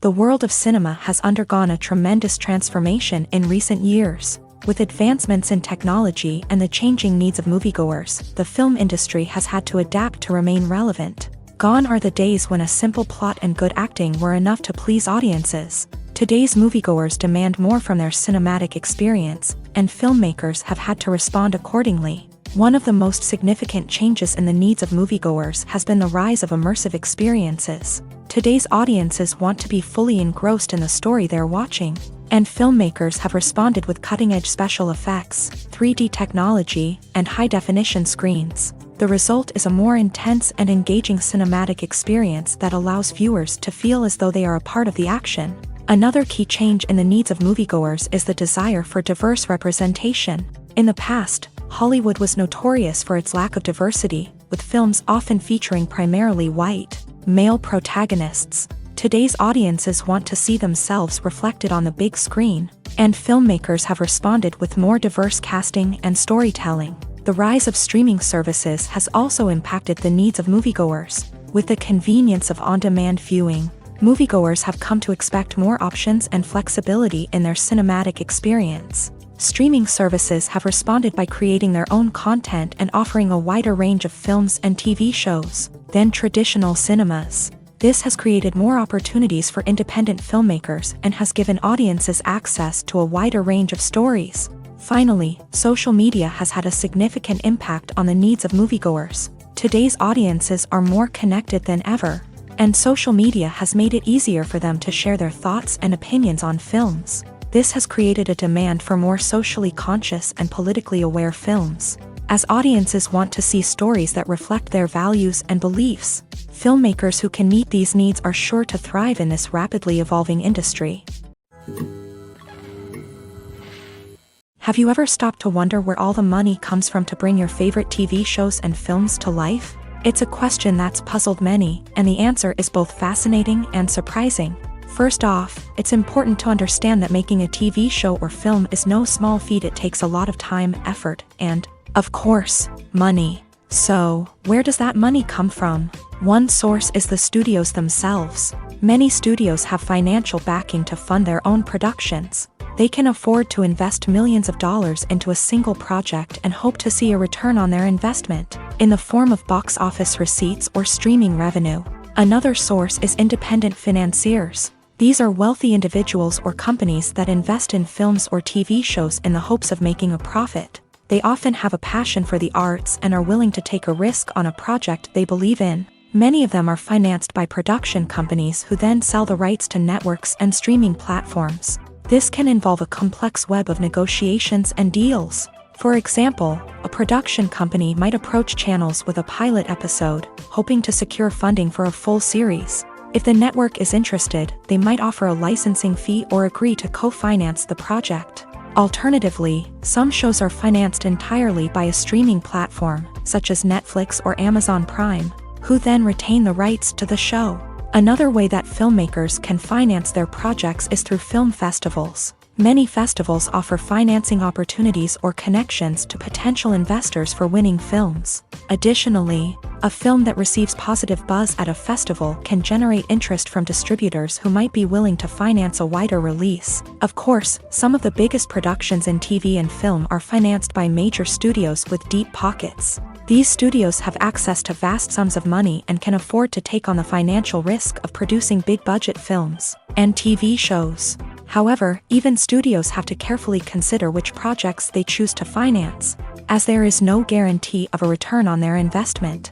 The world of cinema has undergone a tremendous transformation in recent years. With advancements in technology and the changing needs of moviegoers, the film industry has had to adapt to remain relevant. Gone are the days when a simple plot and good acting were enough to please audiences. Today's moviegoers demand more from their cinematic experience, and filmmakers have had to respond accordingly. One of the most significant changes in the needs of moviegoers has been the rise of immersive experiences. Today's audiences want to be fully engrossed in the story they're watching, and filmmakers have responded with cutting-edge special effects, 3D technology, and high-definition screens. The result is a more intense and engaging cinematic experience that allows viewers to feel as though they are a part of the action. Another key change in the needs of moviegoers is the desire for diverse representation. In the past, Hollywood was notorious for its lack of diversity, with films often featuring primarily white, male protagonists. Today's audiences want to see themselves reflected on the big screen, and filmmakers have responded with more diverse casting and storytelling. The rise of streaming services has also impacted the needs of moviegoers. With the convenience of on-demand viewing, moviegoers have come to expect more options and flexibility in their cinematic experience. Streaming services have responded by creating their own content and offering a wider range of films and TV shows than traditional cinemas. This has created more opportunities for independent filmmakers and has given audiences access to a wider range of stories. Finally, social media has had a significant impact on the needs of moviegoers. Today's audiences are more connected than ever, and social media has made it easier for them to share their thoughts and opinions on films. This has created a demand for more socially conscious and politically aware films. As audiences want to see stories that reflect their values and beliefs, filmmakers who can meet these needs are sure to thrive in this rapidly evolving industry. Have you ever stopped to wonder where all the money comes from to bring your favorite TV shows and films to life? It's a question that's puzzled many, and the answer is both fascinating and surprising. First off, it's important to understand that making a TV show or film is no small feat. It takes a lot of time, effort, and, of course, money. So, where does that money come from? One source is the studios themselves. Many studios have financial backing to fund their own productions. They can afford to invest millions of dollars into a single project and hope to see a return on their investment, in the form of box office receipts or streaming revenue. Another source is independent financiers. These are wealthy individuals or companies that invest in films or TV shows in the hopes of making a profit. They often have a passion for the arts and are willing to take a risk on a project they believe in. Many of them are financed by production companies who then sell the rights to networks and streaming platforms. This can involve a complex web of negotiations and deals. For example, a production company might approach channels with a pilot episode, hoping to secure funding for a full series. If the network is interested, they might offer a licensing fee or agree to co-finance the project. Alternatively, some shows are financed entirely by a streaming platform, such as Netflix or Amazon Prime, who then retain the rights to the show. Another way that filmmakers can finance their projects is through film festivals. Many festivals offer financing opportunities or connections to potential investors for winning films. Additionally, a film that receives positive buzz at a festival can generate interest from distributors who might be willing to finance a wider release. Of course, some of the biggest productions in TV and film are financed by major studios with deep pockets. These studios have access to vast sums of money and can afford to take on the financial risk of producing big-budget films and TV shows. However, even studios have to carefully consider which projects they choose to finance, as there is no guarantee of a return on their investment.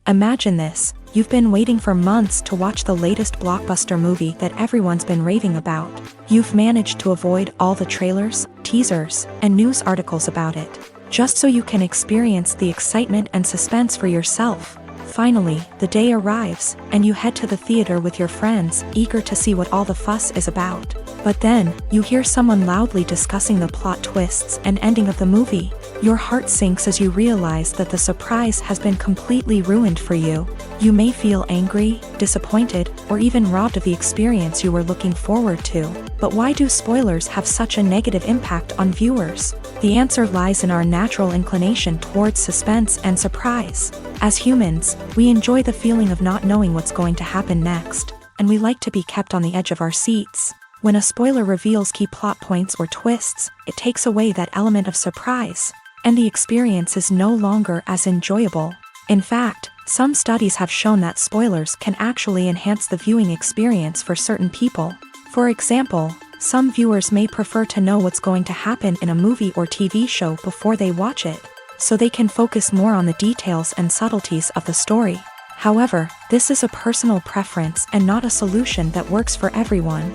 Imagine this: you've been waiting for months to watch the latest blockbuster movie that everyone's been raving about. You've managed to avoid all the trailers, teasers, and news articles about it, just so you can experience the excitement and suspense for yourself. Finally, the day arrives, and you head to the theater with your friends, eager to see what all the fuss is about. But then, you hear someone loudly discussing the plot twists and ending of the movie. Your heart sinks as you realize that the surprise has been completely ruined for you. You may feel angry, disappointed, or even robbed of the experience you were looking forward to. But why do spoilers have such a negative impact on viewers? The answer lies in our natural inclination towards suspense and surprise. As humans, we enjoy the feeling of not knowing what's going to happen next, and we like to be kept on the edge of our seats. When a spoiler reveals key plot points or twists, it takes away that element of surprise, and the experience is no longer as enjoyable. In fact, some studies have shown that spoilers can actually enhance the viewing experience for certain people. For example, some viewers may prefer to know what's going to happen in a movie or TV show before they watch it, so they can focus more on the details and subtleties of the story. However, this is a personal preference and not a solution that works for everyone.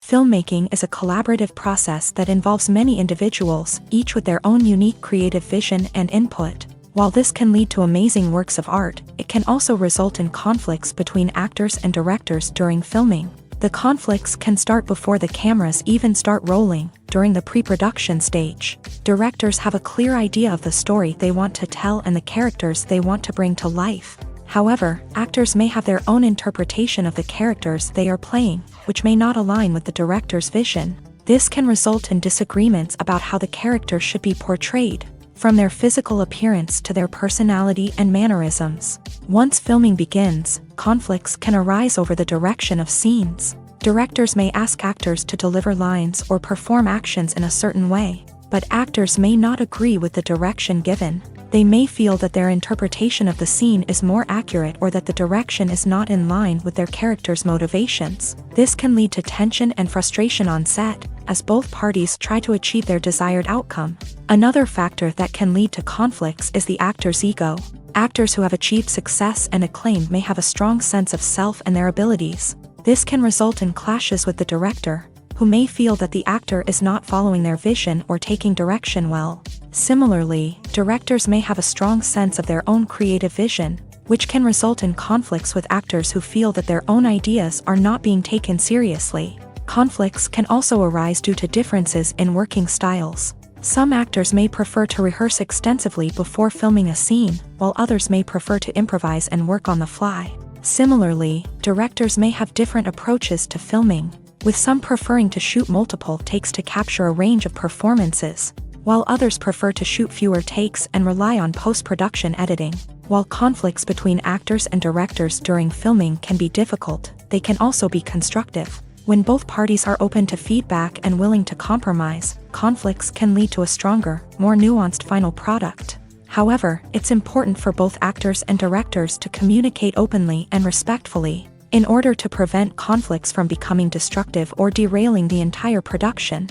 Filmmaking is a collaborative process that involves many individuals, each with their own unique creative vision and input. While this can lead to amazing works of art, it can also result in conflicts between actors and directors during filming. The conflicts can start before the cameras even start rolling, during the pre-production stage. Directors have a clear idea of the story they want to tell and the characters they want to bring to life. However, actors may have their own interpretation of the characters they are playing, which may not align with the director's vision. This can result in disagreements about how the character should be portrayed, from their physical appearance to their personality and mannerisms. Once filming begins, conflicts can arise over the direction of scenes. Directors may ask actors to deliver lines or perform actions in a certain way, but actors may not agree with the direction given. They may feel that their interpretation of the scene is more accurate or that the direction is not in line with their character's motivations. This can lead to tension and frustration on set, as both parties try to achieve their desired outcome. Another factor that can lead to conflicts is the actor's ego. Actors who have achieved success and acclaim may have a strong sense of self and their abilities. This can result in clashes with the director, who may feel that the actor is not following their vision or taking direction well. Similarly, directors may have a strong sense of their own creative vision, which can result in conflicts with actors who feel that their own ideas are not being taken seriously. Conflicts can also arise due to differences in working styles. Some actors may prefer to rehearse extensively before filming a scene, while others may prefer to improvise and work on the fly. Similarly, directors may have different approaches to filming, with some preferring to shoot multiple takes to capture a range of performances, while others prefer to shoot fewer takes and rely on post-production editing. While conflicts between actors and directors during filming can be difficult, they can also be constructive. When both parties are open to feedback and willing to compromise, conflicts can lead to a stronger, more nuanced final product. However, it's important for both actors and directors to communicate openly and respectfully, in order to prevent conflicts from becoming destructive or derailing the entire production.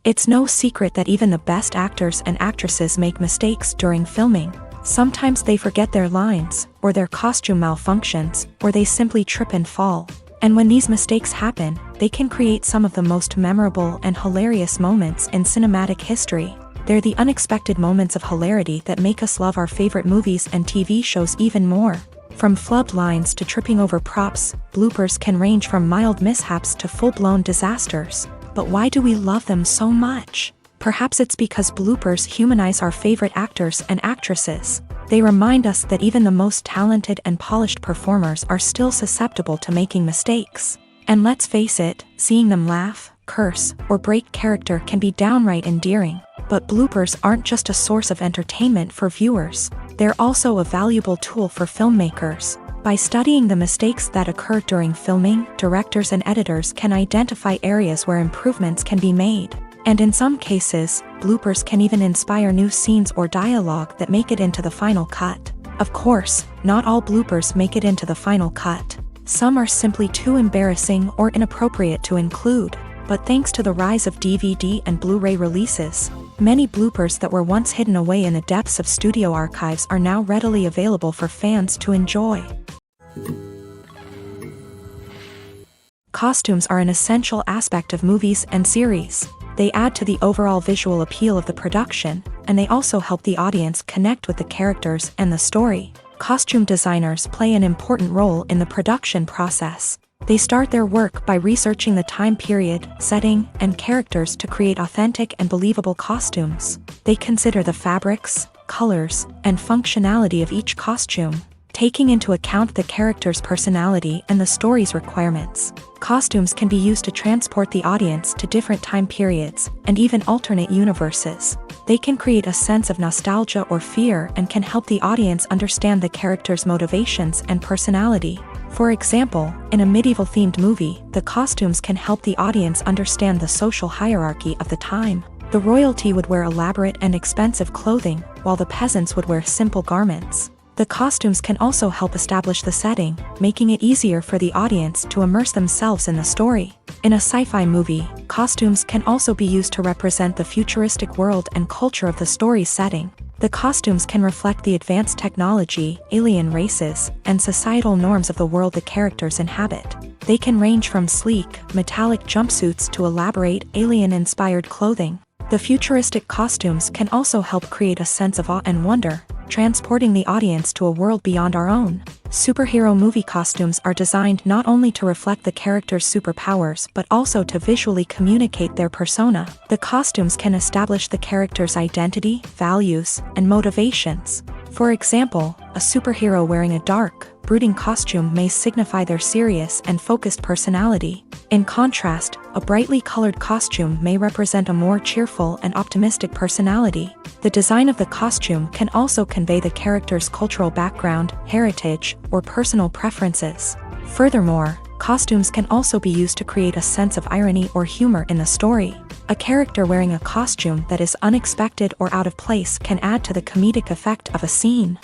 It's no secret that even the best actors and actresses make mistakes during filming. Sometimes they forget their lines, or their costume malfunctions, or they simply trip and fall. And when these mistakes happen, they can create some of the most memorable and hilarious moments in cinematic history. They're the unexpected moments of hilarity that make us love our favorite movies and TV shows even more. From flubbed lines to tripping over props, bloopers can range from mild mishaps to full-blown disasters. But why do we love them so much? Perhaps it's because bloopers humanize our favorite actors and actresses. They remind us that even the most talented and polished performers are still susceptible to making mistakes. And let's face it, seeing them laugh, curse, or break character can be downright endearing. But bloopers aren't just a source of entertainment for viewers. They're also a valuable tool for filmmakers. By studying the mistakes that occur during filming, directors and editors can identify areas where improvements can be made. And in some cases, bloopers can even inspire new scenes or dialogue that make it into the final cut. Of course, not all bloopers make it into the final cut. Some are simply too embarrassing or inappropriate to include. But thanks to the rise of DVD and Blu-ray releases, many bloopers that were once hidden away in the depths of studio archives are now readily available for fans to enjoy. Costumes are an essential aspect of movies and series. They add to the overall visual appeal of the production, and they also help the audience connect with the characters and the story. Costume designers play an important role in the production process. They start their work by researching the time period, setting, and characters to create authentic and believable costumes. They consider the fabrics, colors, and functionality of each costume, taking into account the character's personality and the story's requirements. Costumes can be used to transport the audience to different time periods and even alternate universes. They can create a sense of nostalgia or fear and can help the audience understand the character's motivations and personality. For example, in a medieval-themed movie, the costumes can help the audience understand the social hierarchy of the time. The royalty would wear elaborate and expensive clothing, while the peasants would wear simple garments. The costumes can also help establish the setting, making it easier for the audience to immerse themselves in the story. In a sci-fi movie, costumes can also be used to represent the futuristic world and culture of the story's setting. The costumes can reflect the advanced technology, alien races, and societal norms of the world the characters inhabit. They can range from sleek, metallic jumpsuits to elaborate, alien-inspired clothing. The futuristic costumes can also help create a sense of awe and wonder, transporting the audience to a world beyond our own. Superhero movie costumes are designed not only to reflect the character's superpowers but also to visually communicate their persona. The costumes can establish the character's identity, values, and motivations. For example, a superhero wearing a dark, brooding costume may signify their serious and focused personality. In contrast, a brightly colored costume may represent a more cheerful and optimistic personality. The design of the costume can also convey the character's cultural background, heritage, or personal preferences. Furthermore, costumes can also be used to create a sense of irony or humor in the story. A character wearing a costume that is unexpected or out of place can add to the comedic effect of a scene.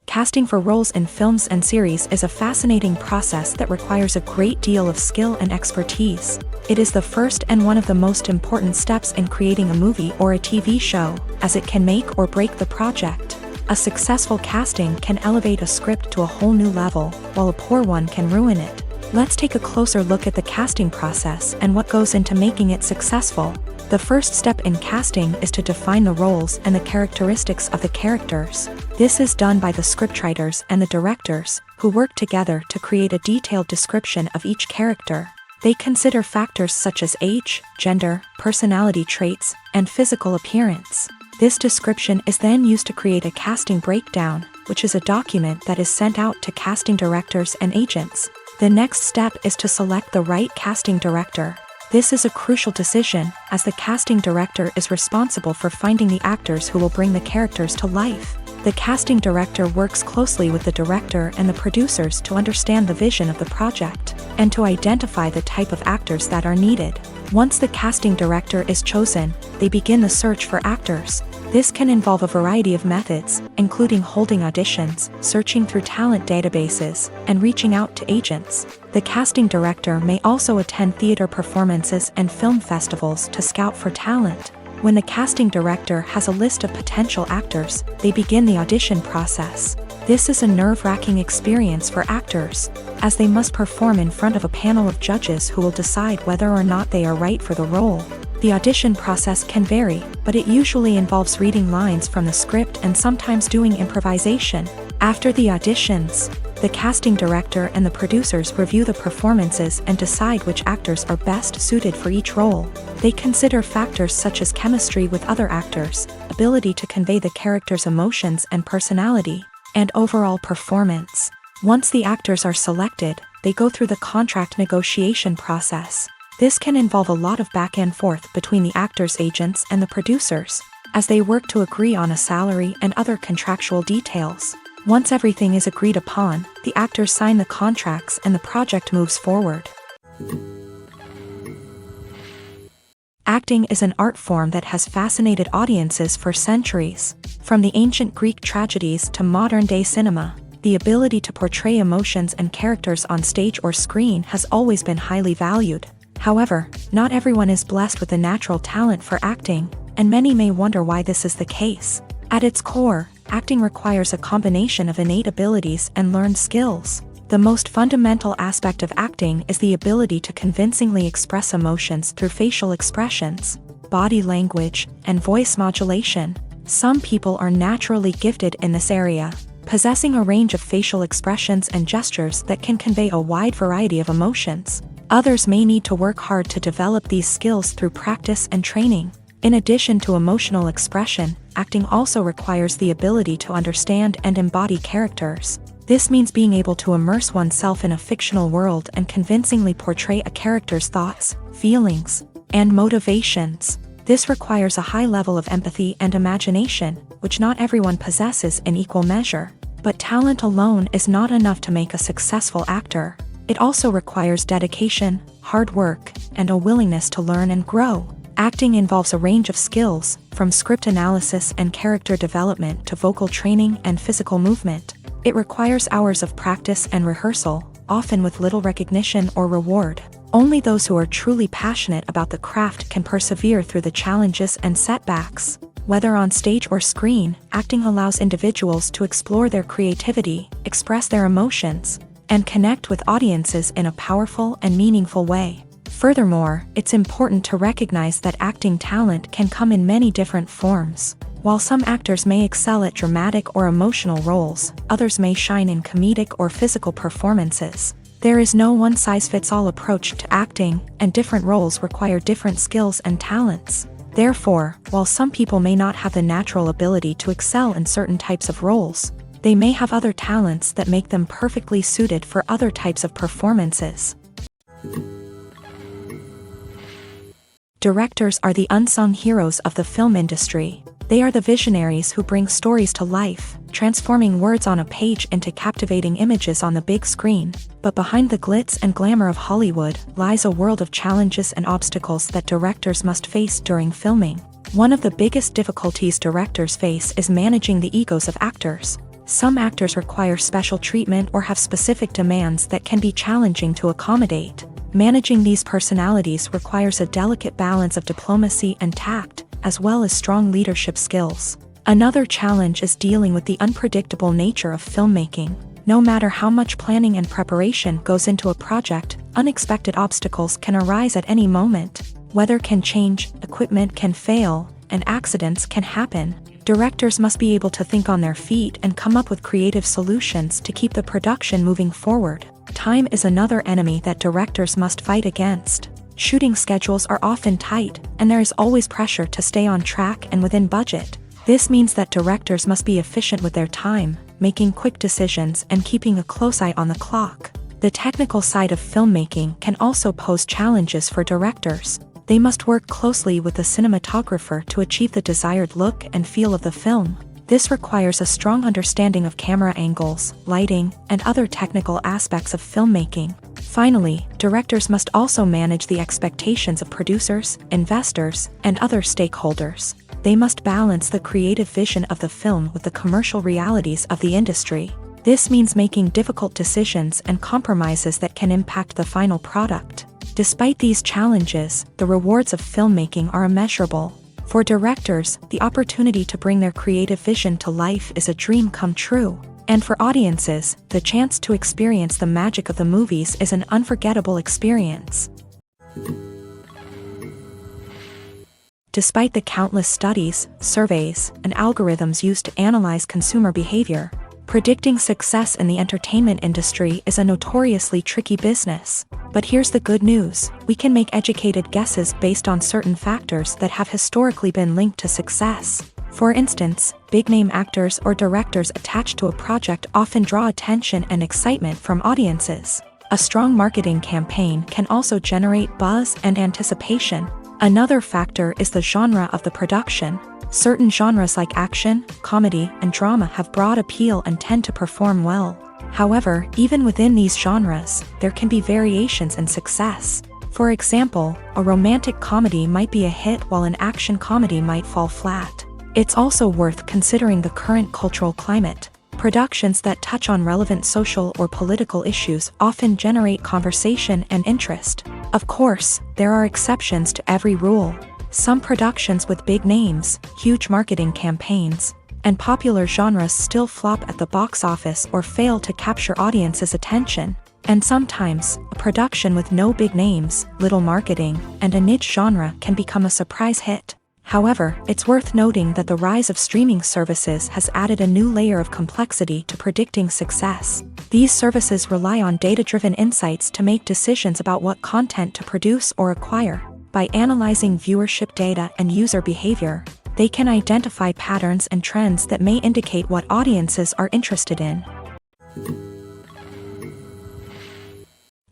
Casting for roles in films and series is a fascinating process that requires a great deal of skill and expertise. It is the first and one of the most important steps in creating a movie or a TV show, as it can make or break the project. A successful casting can elevate a script to a whole new level, while a poor one can ruin it. Let's take a closer look at the casting process and what goes into making it successful. The first step in casting is to define the roles and the characteristics of the characters. This is done by the scriptwriters and the directors, who work together to create a detailed description of each character. They consider factors such as age, gender, personality traits, and physical appearance. This description is then used to create a casting breakdown, which is a document that is sent out to casting directors and agents. The next step is to select the right casting director. This is a crucial decision, as the casting director is responsible for finding the actors who will bring the characters to life. The casting director works closely with the director and the producers to understand the vision of the project, and to identify the type of actors that are needed. Once the casting director is chosen, they begin the search for actors. This can involve a variety of methods, including holding auditions, searching through talent databases, and reaching out to agents. The casting director may also attend theater performances and film festivals to scout for talent. When the casting director has a list of potential actors, they begin the audition process. This is a nerve-wracking experience for actors, as they must perform in front of a panel of judges who will decide whether or not they are right for the role. The audition process can vary, but it usually involves reading lines from the script and sometimes doing improvisation. After the auditions, the casting director and the producers review the performances and decide which actors are best suited for each role. They consider factors such as chemistry with other actors, ability to convey the character's emotions and personality, and overall performance. Once the actors are selected, they go through the contract negotiation process. This can involve a lot of back and forth between the actors' agents and the producers, as they work to agree on a salary and other contractual details. Once everything is agreed upon, the actors sign the contracts and the project moves forward. Acting is an art form that has fascinated audiences for centuries. From the ancient Greek tragedies to modern-day cinema, the ability to portray emotions and characters on stage or screen has always been highly valued. However, not everyone is blessed with a natural talent for acting, and many may wonder why this is the case. At its core, acting requires a combination of innate abilities and learned skills. The most fundamental aspect of acting is the ability to convincingly express emotions through facial expressions, body language, and voice modulation. Some people are naturally gifted in this area, possessing a range of facial expressions and gestures that can convey a wide variety of emotions. Others may need to work hard to develop these skills through practice and training. In addition to emotional expression, acting also requires the ability to understand and embody characters. This means being able to immerse oneself in a fictional world and convincingly portray a character's thoughts, feelings, and motivations. This requires a high level of empathy and imagination, which not everyone possesses in equal measure. But talent alone is not enough to make a successful actor. It also requires dedication, hard work, and a willingness to learn and grow. Acting involves a range of skills, from script analysis and character development to vocal training and physical movement. It requires hours of practice and rehearsal, often with little recognition or reward. Only those who are truly passionate about the craft can persevere through the challenges and setbacks. Whether on stage or screen, acting allows individuals to explore their creativity, express their emotions, and connect with audiences in a powerful and meaningful way. Furthermore, it's important to recognize that acting talent can come in many different forms. While some actors may excel at dramatic or emotional roles, others may shine in comedic or physical performances. There is no one-size-fits-all approach to acting, and different roles require different skills and talents. Therefore, while some people may not have the natural ability to excel in certain types of roles, they may have other talents that make them perfectly suited for other types of performances. Directors are the unsung heroes of the film industry. They are the visionaries who bring stories to life, transforming words on a page into captivating images on the big screen. But behind the glitz and glamour of Hollywood lies a world of challenges and obstacles that directors must face during filming. One of the biggest difficulties directors face is managing the egos of actors. Some actors require special treatment or have specific demands that can be challenging to accommodate. Managing these personalities requires a delicate balance of diplomacy and tact, as well as strong leadership skills. Another challenge is dealing with the unpredictable nature of filmmaking. No matter how much planning and preparation goes into a project, unexpected obstacles can arise at any moment. Weather can change, equipment can fail, and accidents can happen. Directors must be able to think on their feet and come up with creative solutions to keep the production moving forward. Time is another enemy that directors must fight against. Shooting schedules are often tight, and there is always pressure to stay on track and within budget. This means that directors must be efficient with their time, making quick decisions and keeping a close eye on the clock. The technical side of filmmaking can also pose challenges for directors. They must work closely with the cinematographer to achieve the desired look and feel of the film. This requires a strong understanding of camera angles, lighting, and other technical aspects of filmmaking. Finally, directors must also manage the expectations of producers, investors, and other stakeholders. They must balance the creative vision of the film with the commercial realities of the industry. This means making difficult decisions and compromises that can impact the final product. Despite these challenges, the rewards of filmmaking are immeasurable. For directors, the opportunity to bring their creative vision to life is a dream come true. And for audiences, the chance to experience the magic of the movies is an unforgettable experience. Despite the countless studies, surveys, and algorithms used to analyze consumer behavior, predicting success in the entertainment industry is a notoriously tricky business. But here's the good news: we can make educated guesses based on certain factors that have historically been linked to success. For instance, big-name actors or directors attached to a project often draw attention and excitement from audiences. A strong marketing campaign can also generate buzz and anticipation. Another factor is the genre of the production. Certain genres like action, comedy, and drama have broad appeal and tend to perform well. However, even within these genres, there can be variations in success. For example, a romantic comedy might be a hit while an action comedy might fall flat. It's also worth considering the current cultural climate. Productions that touch on relevant social or political issues often generate conversation and interest. Of course, there are exceptions to every rule. Some productions with big names, huge marketing campaigns, and popular genres still flop at the box office or fail to capture audiences' attention. And sometimes, a production with no big names, little marketing, and a niche genre can become a surprise hit. However, it's worth noting that the rise of streaming services has added a new layer of complexity to predicting success. These services rely on data-driven insights to make decisions about what content to produce or acquire. By analyzing viewership data and user behavior, they can identify patterns and trends that may indicate what audiences are interested in.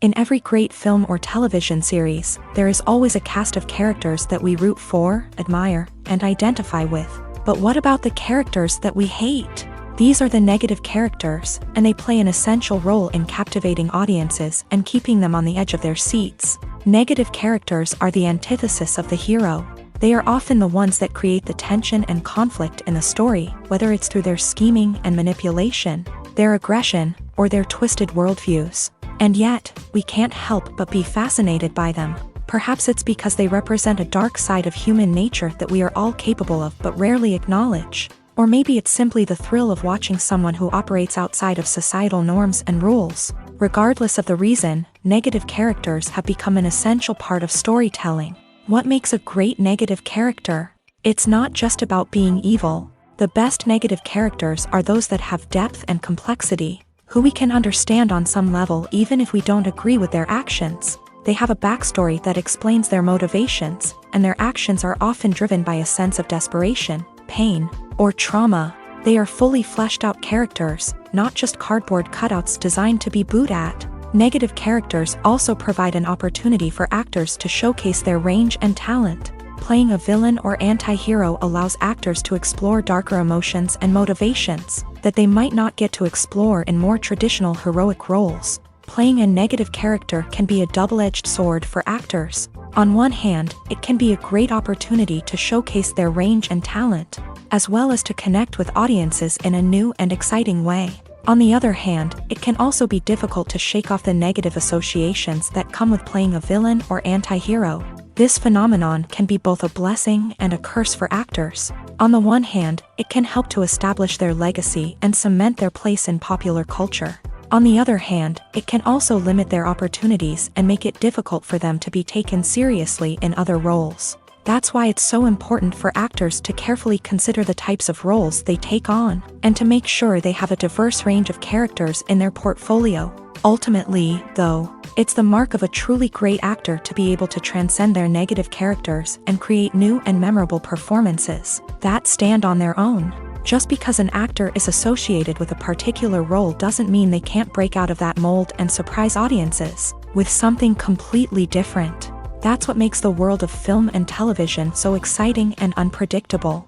In every great film or television series, there is always a cast of characters that we root for, admire, and identify with. But what about the characters that we hate? These are the negative characters, and they play an essential role in captivating audiences and keeping them on the edge of their seats. Negative characters are the antithesis of the hero. They are often the ones that create the tension and conflict in the story, whether it's through their scheming and manipulation, their aggression, or their twisted worldviews. And yet, we can't help but be fascinated by them. Perhaps it's because they represent a dark side of human nature that we are all capable of but rarely acknowledge. Or maybe it's simply the thrill of watching someone who operates outside of societal norms and rules. Regardless of the reason, negative characters have become an essential part of storytelling. What makes a great negative character? It's not just about being evil. The best negative characters are those that have depth and complexity, who we can understand on some level even if we don't agree with their actions. They have a backstory that explains their motivations, and their actions are often driven by a sense of desperation, pain, or trauma. They are fully fleshed out characters, not just cardboard cutouts designed to be booed at. Negative characters also provide an opportunity for actors to showcase their range and talent. Playing a villain or anti-hero allows actors to explore darker emotions and motivations that they might not get to explore in more traditional heroic roles. Playing a negative character can be a double-edged sword for actors. On one hand, it can be a great opportunity to showcase their range and talent, as well as to connect with audiences in a new and exciting way. On the other hand, it can also be difficult to shake off the negative associations that come with playing a villain or anti-hero. This phenomenon can be both a blessing and a curse for actors. On the one hand, it can help to establish their legacy and cement their place in popular culture. On the other hand, it can also limit their opportunities and make it difficult for them to be taken seriously in other roles. That's why it's so important for actors to carefully consider the types of roles they take on, and to make sure they have a diverse range of characters in their portfolio. Ultimately, though, it's the mark of a truly great actor to be able to transcend their negative characters and create new and memorable performances that stand on their own. Just because an actor is associated with a particular role doesn't mean they can't break out of that mold and surprise audiences with something completely different. That's what makes the world of film and television so exciting and unpredictable.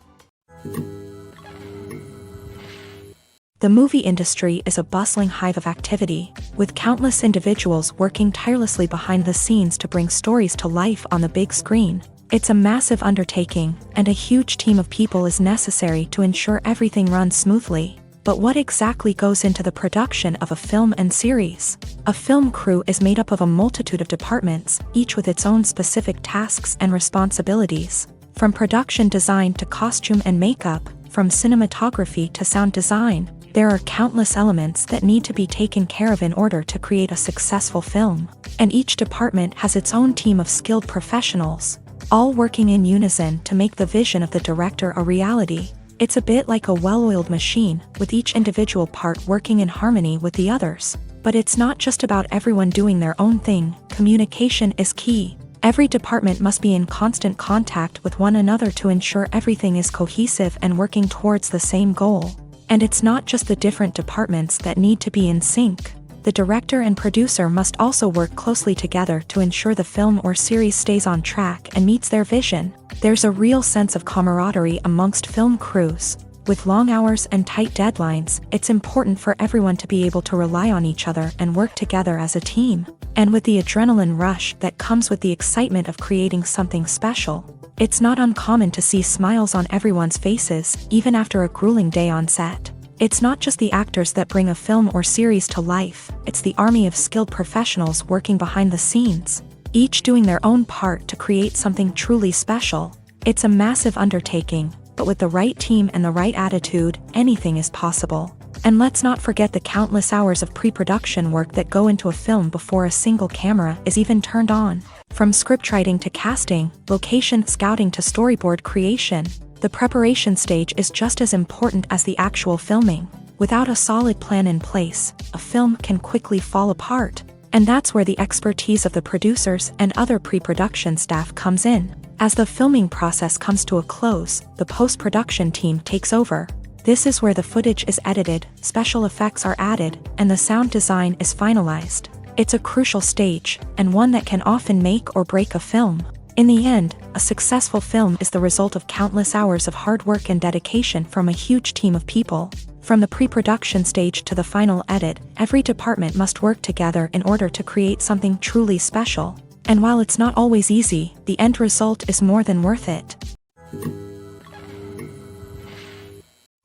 The movie industry is a bustling hive of activity, with countless individuals working tirelessly behind the scenes to bring stories to life on the big screen. It's a massive undertaking, and a huge team of people is necessary to ensure everything runs smoothly. But what exactly goes into the production of a film and series? A film crew is made up of a multitude of departments, each with its own specific tasks and responsibilities. From production design to costume and makeup, from cinematography to sound design, there are countless elements that need to be taken care of in order to create a successful film. And each department has its own team of skilled professionals. all working in unison to make the vision of the director a reality. It's a bit like a well-oiled machine, with each individual part working in harmony with the others. But it's not just about everyone doing their own thing. Communication is key. Every department must be in constant contact with one another to ensure everything is cohesive and working towards the same goal. And it's not just the different departments that need to be in sync. The director and producer must also work closely together to ensure the film or series stays on track and meets their vision. There's a real sense of camaraderie amongst film crews. With long hours and tight deadlines, it's important for everyone to be able to rely on each other and work together as a team. And with the adrenaline rush that comes with the excitement of creating something special, it's not uncommon to see smiles on everyone's faces, even after a grueling day on set. It's not just the actors that bring a film or series to life, it's the army of skilled professionals working behind the scenes, each doing their own part to create something truly special. It's a massive undertaking, but with the right team and the right attitude, anything is possible. And let's not forget the countless hours of pre-production work that go into a film before a single camera is even turned on. From scriptwriting to casting, location scouting to storyboard creation, the preparation stage is just as important as the actual filming. Without a solid plan in place, a film can quickly fall apart. And that's where the expertise of the producers and other pre-production staff comes in. As the filming process comes to a close, the post-production team takes over. This is where the footage is edited, special effects are added, and the sound design is finalized. It's a crucial stage, and one that can often make or break a film. In the end, a successful film is the result of countless hours of hard work and dedication from a huge team of people. From the pre-production stage to the final edit, every department must work together in order to create something truly special. And while it's not always easy, the end result is more than worth it.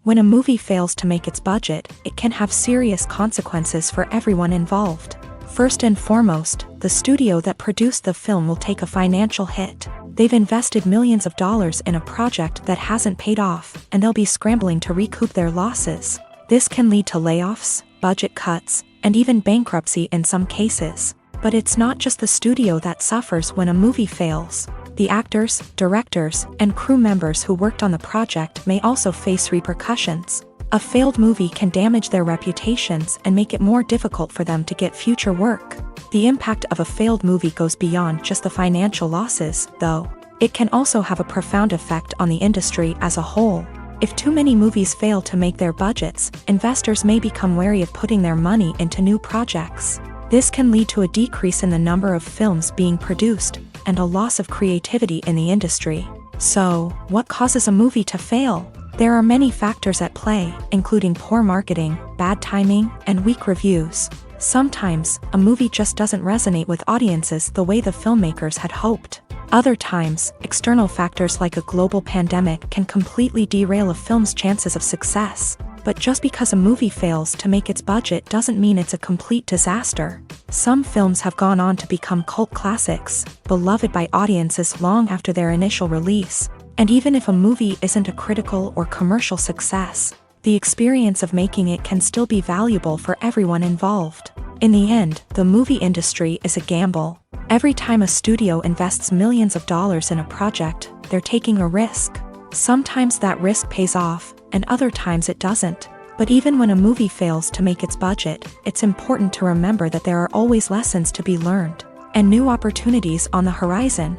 When a movie fails to make its budget, it can have serious consequences for everyone involved. First and foremost, the studio that produced the film will take a financial hit. They've invested millions of dollars in a project that hasn't paid off, and they'll be scrambling to recoup their losses. This can lead to layoffs, budget cuts, and even bankruptcy in some cases. But it's not just the studio that suffers when a movie fails. The actors, directors, and crew members who worked on the project may also face repercussions. A failed movie can damage their reputations and make it more difficult for them to get future work. The impact of a failed movie goes beyond just the financial losses, though. It can also have a profound effect on the industry as a whole. If too many movies fail to make their budgets, investors may become wary of putting their money into new projects. This can lead to a decrease in the number of films being produced, and a loss of creativity in the industry. So, what causes a movie to fail? There are many factors at play, including poor marketing, bad timing, and weak reviews. Sometimes, a movie just doesn't resonate with audiences the way the filmmakers had hoped. Other times, external factors like a global pandemic can completely derail a film's chances of success. But just because a movie fails to make its budget doesn't mean it's a complete disaster. Some films have gone on to become cult classics, beloved by audiences long after their initial release. And even if a movie isn't a critical or commercial success, the experience of making it can still be valuable for everyone involved. In the end, the movie industry is a gamble. Every time a studio invests millions of dollars in a project, they're taking a risk. Sometimes that risk pays off, and other times it doesn't. But even when a movie fails to make its budget, it's important to remember that there are always lessons to be learned, and new opportunities on the horizon.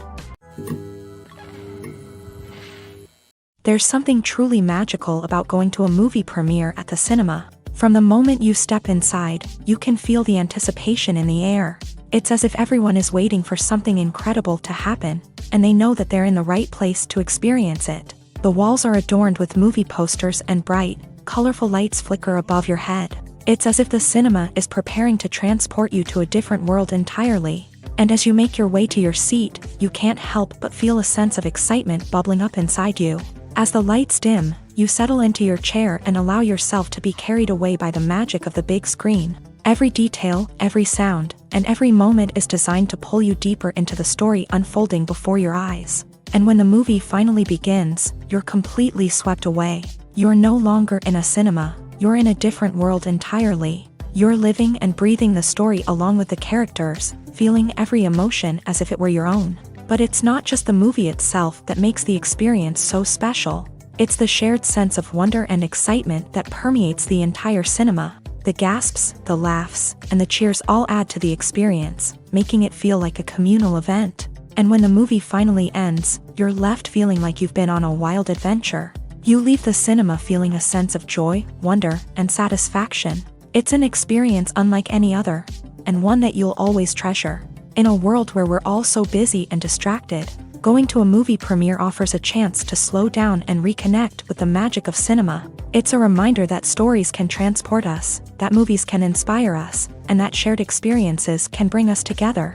There's something truly magical about going to a movie premiere at the cinema. From the moment you step inside, you can feel the anticipation in the air. It's as if everyone is waiting for something incredible to happen, and they know that they're in the right place to experience it. The walls are adorned with movie posters and bright, colorful lights flicker above your head. It's as if the cinema is preparing to transport you to a different world entirely. And as you make your way to your seat, you can't help but feel a sense of excitement bubbling up inside you. As the lights dim, you settle into your chair and allow yourself to be carried away by the magic of the big screen. Every detail, every sound, and every moment is designed to pull you deeper into the story unfolding before your eyes. And when the movie finally begins, you're completely swept away. You're no longer in a cinema, you're in a different world entirely. You're living and breathing the story along with the characters, feeling every emotion as if it were your own. But it's not just the movie itself that makes the experience so special. It's the shared sense of wonder and excitement that permeates the entire cinema. The gasps, the laughs, and the cheers all add to the experience, making it feel like a communal event. And when the movie finally ends, you're left feeling like you've been on a wild adventure. You leave the cinema feeling a sense of joy, wonder, and satisfaction. It's an experience unlike any other, and one that you'll always treasure. In a world where we're all so busy and distracted, going to a movie premiere offers a chance to slow down and reconnect with the magic of cinema. It's a reminder that stories can transport us, that movies can inspire us, and that shared experiences can bring us together.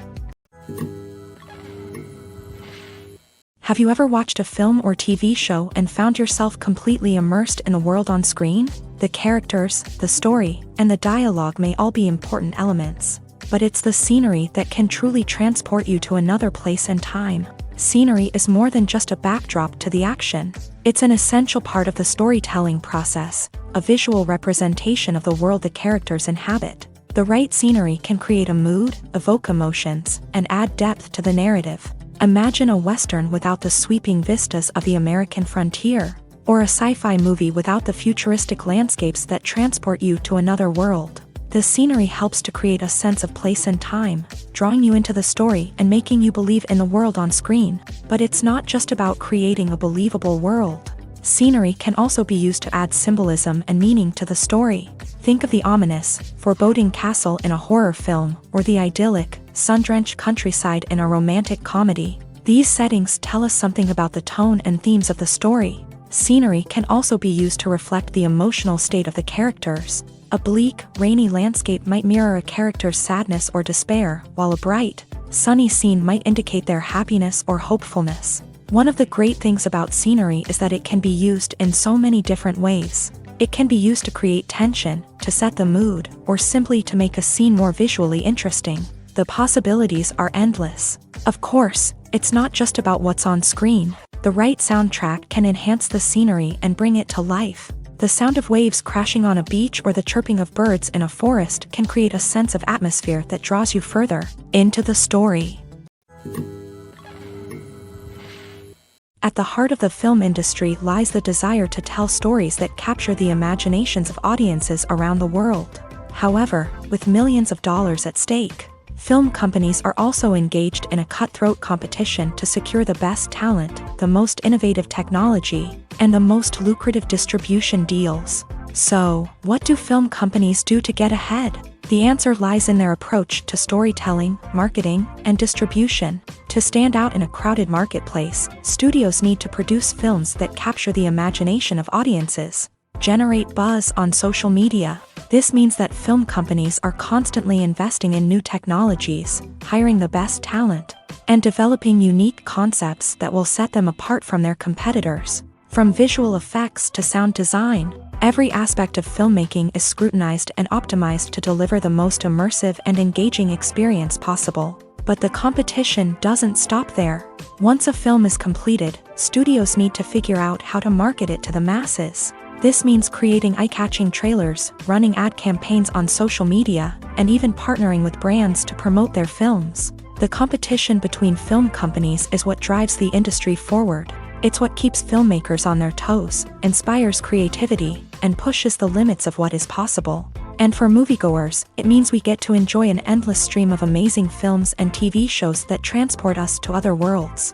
Have you ever watched a film or TV show and found yourself completely immersed in the world on screen? The characters, the story, and the dialogue may all be important elements, but it's the scenery that can truly transport you to another place and time. Scenery is more than just a backdrop to the action. It's an essential part of the storytelling process, a visual representation of the world the characters inhabit. The right scenery can create a mood, evoke emotions, and add depth to the narrative. Imagine a Western without the sweeping vistas of the American frontier, or a sci-fi movie without the futuristic landscapes that transport you to another world. The scenery helps to create a sense of place and time, drawing you into the story and making you believe in the world on screen. But it's not just about creating a believable world. Scenery can also be used to add symbolism and meaning to the story. Think of the ominous, foreboding castle in a horror film, or the idyllic, sun-drenched countryside in a romantic comedy. These settings tell us something about the tone and themes of the story. Scenery can also be used to reflect the emotional state of the characters. A bleak, rainy landscape might mirror a character's sadness or despair, while a bright, sunny scene might indicate their happiness or hopefulness. One of the great things about scenery is that it can be used in so many different ways. It can be used to create tension, to set the mood, or simply to make a scene more visually interesting. The possibilities are endless. Of course, it's not just about what's on screen. The right soundtrack can enhance the scenery and bring it to life. The sound of waves crashing on a beach or the chirping of birds in a forest can create a sense of atmosphere that draws you further into the story. At the heart of the film industry lies the desire to tell stories that capture the imaginations of audiences around the world. However, with millions of dollars at stake, film companies are also engaged in a cutthroat competition to secure the best talent, the most innovative technology, and the most lucrative distribution deals. So, what do film companies do to get ahead? The answer lies in their approach to storytelling, marketing, and distribution. To stand out in a crowded marketplace, studios need to produce films that capture the imagination of audiences, generate buzz on social media. This means that film companies are constantly investing in new technologies, hiring the best talent, and developing unique concepts that will set them apart from their competitors. From visual effects to sound design, every aspect of filmmaking is scrutinized and optimized to deliver the most immersive and engaging experience possible. But the competition doesn't stop there. Once a film is completed, studios need to figure out how to market it to the masses. This means creating eye-catching trailers, running ad campaigns on social media, and even partnering with brands to promote their films. The competition between film companies is what drives the industry forward. It's what keeps filmmakers on their toes, inspires creativity, and pushes the limits of what is possible. And for moviegoers, it means we get to enjoy an endless stream of amazing films and TV shows that transport us to other worlds.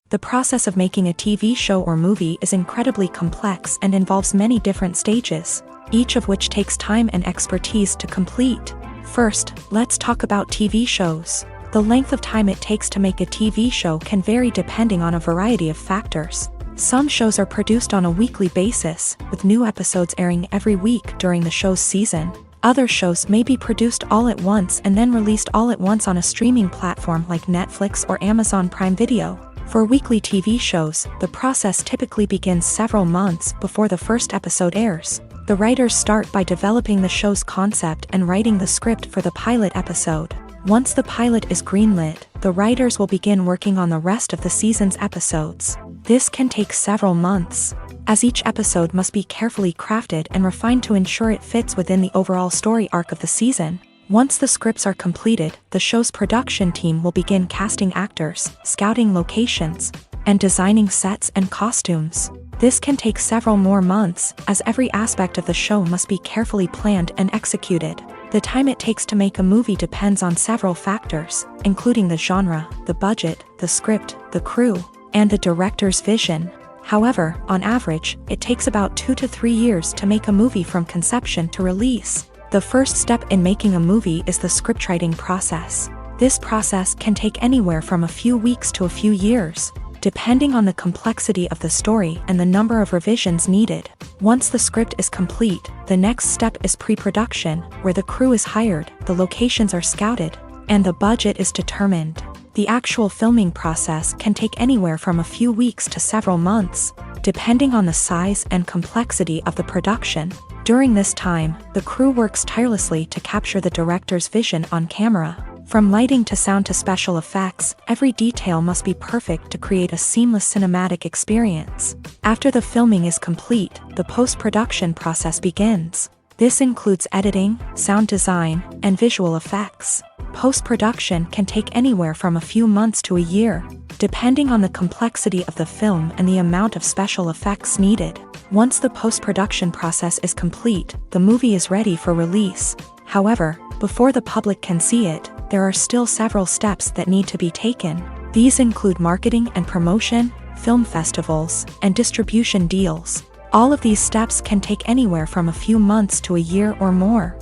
The process of making a TV show or movie is incredibly complex and involves many different stages, each of which takes time and expertise to complete. First, let's talk about TV shows. The length of time it takes to make a TV show can vary depending on a variety of factors. Some shows are produced on a weekly basis, with new episodes airing every week during the show's season. Other shows may be produced all at once and then released all at once on a streaming platform like Netflix or Amazon Prime Video. For weekly TV shows, the process typically begins several months before the first episode airs. The writers start by developing the show's concept and writing the script for the pilot episode. Once the pilot is greenlit, the writers will begin working on the rest of the season's episodes. This can take several months, as each episode must be carefully crafted and refined to ensure it fits within the overall story arc of the season. Once the scripts are completed, the show's production team will begin casting actors, scouting locations, and designing sets and costumes. This can take several more months, as every aspect of the show must be carefully planned and executed. The time it takes to make a movie depends on several factors, including the genre, the budget, the script, the crew, and the director's vision. However, on average, it takes about 2 to 3 years to make a movie from conception to release. The first step in making a movie is the scriptwriting process. This process can take anywhere from a few weeks to a few years, depending on the complexity of the story and the number of revisions needed. Once the script is complete, the next step is pre-production, where the crew is hired, the locations are scouted, and the budget is determined. The actual filming process can take anywhere from a few weeks to several months, depending on the size and complexity of the production. During this time, the crew works tirelessly to capture the director's vision on camera. From lighting to sound to special effects, every detail must be perfect to create a seamless cinematic experience. After the filming is complete, the post-production process begins. This includes editing, sound design, and visual effects. Post-production can take anywhere from a few months to a year, depending on the complexity of the film and the amount of special effects needed. Once the post-production process is complete, the movie is ready for release. However, before the public can see it, there are still several steps that need to be taken. These include marketing and promotion, film festivals, and distribution deals. All of these steps can take anywhere from a few months to a year or more.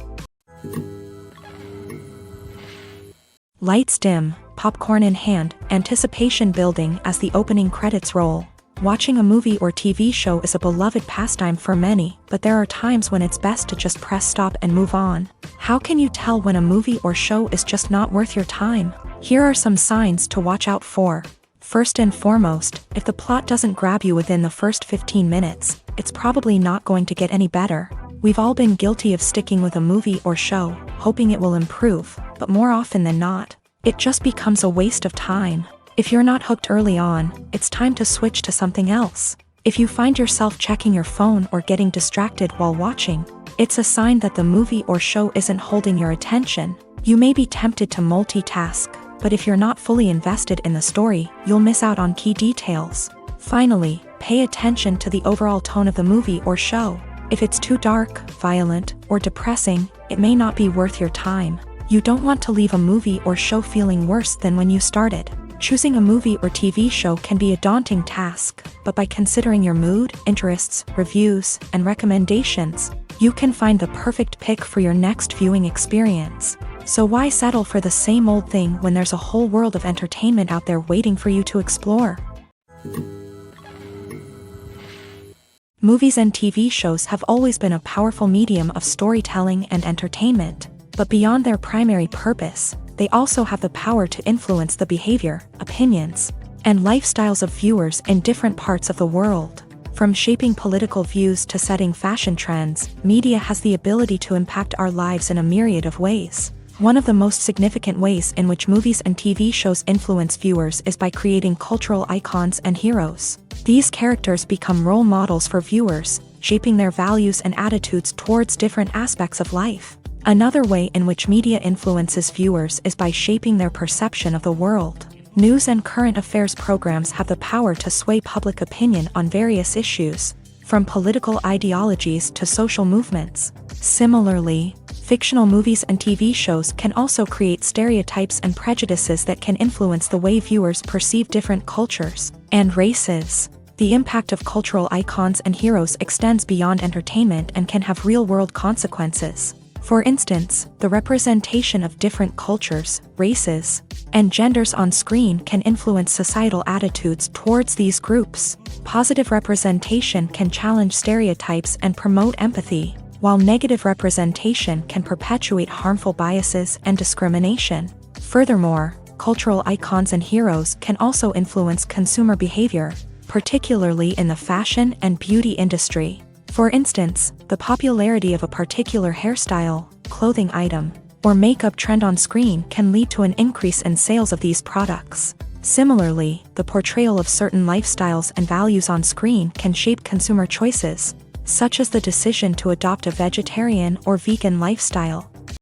Lights dim, popcorn in hand, anticipation building as the opening credits roll. Watching a movie or TV show is a beloved pastime for many, but there are times when it's best to just press stop and move on. How can you tell when a movie or show is just not worth your time? Here are some signs to watch out for. First and foremost, if the plot doesn't grab you within the first 15 minutes, it's probably not going to get any better. We've all been guilty of sticking with a movie or show, hoping it will improve, but more often than not, it just becomes a waste of time. If you're not hooked early on, it's time to switch to something else. If you find yourself checking your phone or getting distracted while watching, it's a sign that the movie or show isn't holding your attention. You may be tempted to multitask, but if you're not fully invested in the story, you'll miss out on key details. Finally, pay attention to the overall tone of the movie or show. If it's too dark, violent, or depressing, it may not be worth your time. You don't want to leave a movie or show feeling worse than when you started. Choosing a movie or TV show can be a daunting task, but by considering your mood, interests, reviews, and recommendations, you can find the perfect pick for your next viewing experience. So why settle for the same old thing when there's a whole world of entertainment out there waiting for you to explore? Movies and TV shows have always been a powerful medium of storytelling and entertainment, but beyond their primary purpose, they also have the power to influence the behavior, opinions, and lifestyles of viewers in different parts of the world. From shaping political views to setting fashion trends, media has the ability to impact our lives in a myriad of ways. One of the most significant ways in which movies and TV shows influence viewers is by creating cultural icons and heroes. These characters become role models for viewers, shaping their values and attitudes towards different aspects of life. Another way in which media influences viewers is by shaping their perception of the world. News and current affairs programs have the power to sway public opinion on various issues, from political ideologies to social movements. Similarly, fictional movies and TV shows can also create stereotypes and prejudices that can influence the way viewers perceive different cultures and races. The impact of cultural icons and heroes extends beyond entertainment and can have real-world consequences. For instance, the representation of different cultures, races, and genders on screen can influence societal attitudes towards these groups. Positive representation can challenge stereotypes and promote empathy, while negative representation can perpetuate harmful biases and discrimination. Furthermore, cultural icons and heroes can also influence consumer behavior, particularly in the fashion and beauty industry. For instance, the popularity of a particular hairstyle, clothing item, or makeup trend on screen can lead to an increase in sales of these products. Similarly, the portrayal of certain lifestyles and values on screen can shape consumer choices, such as the decision to adopt a vegetarian or vegan lifestyle.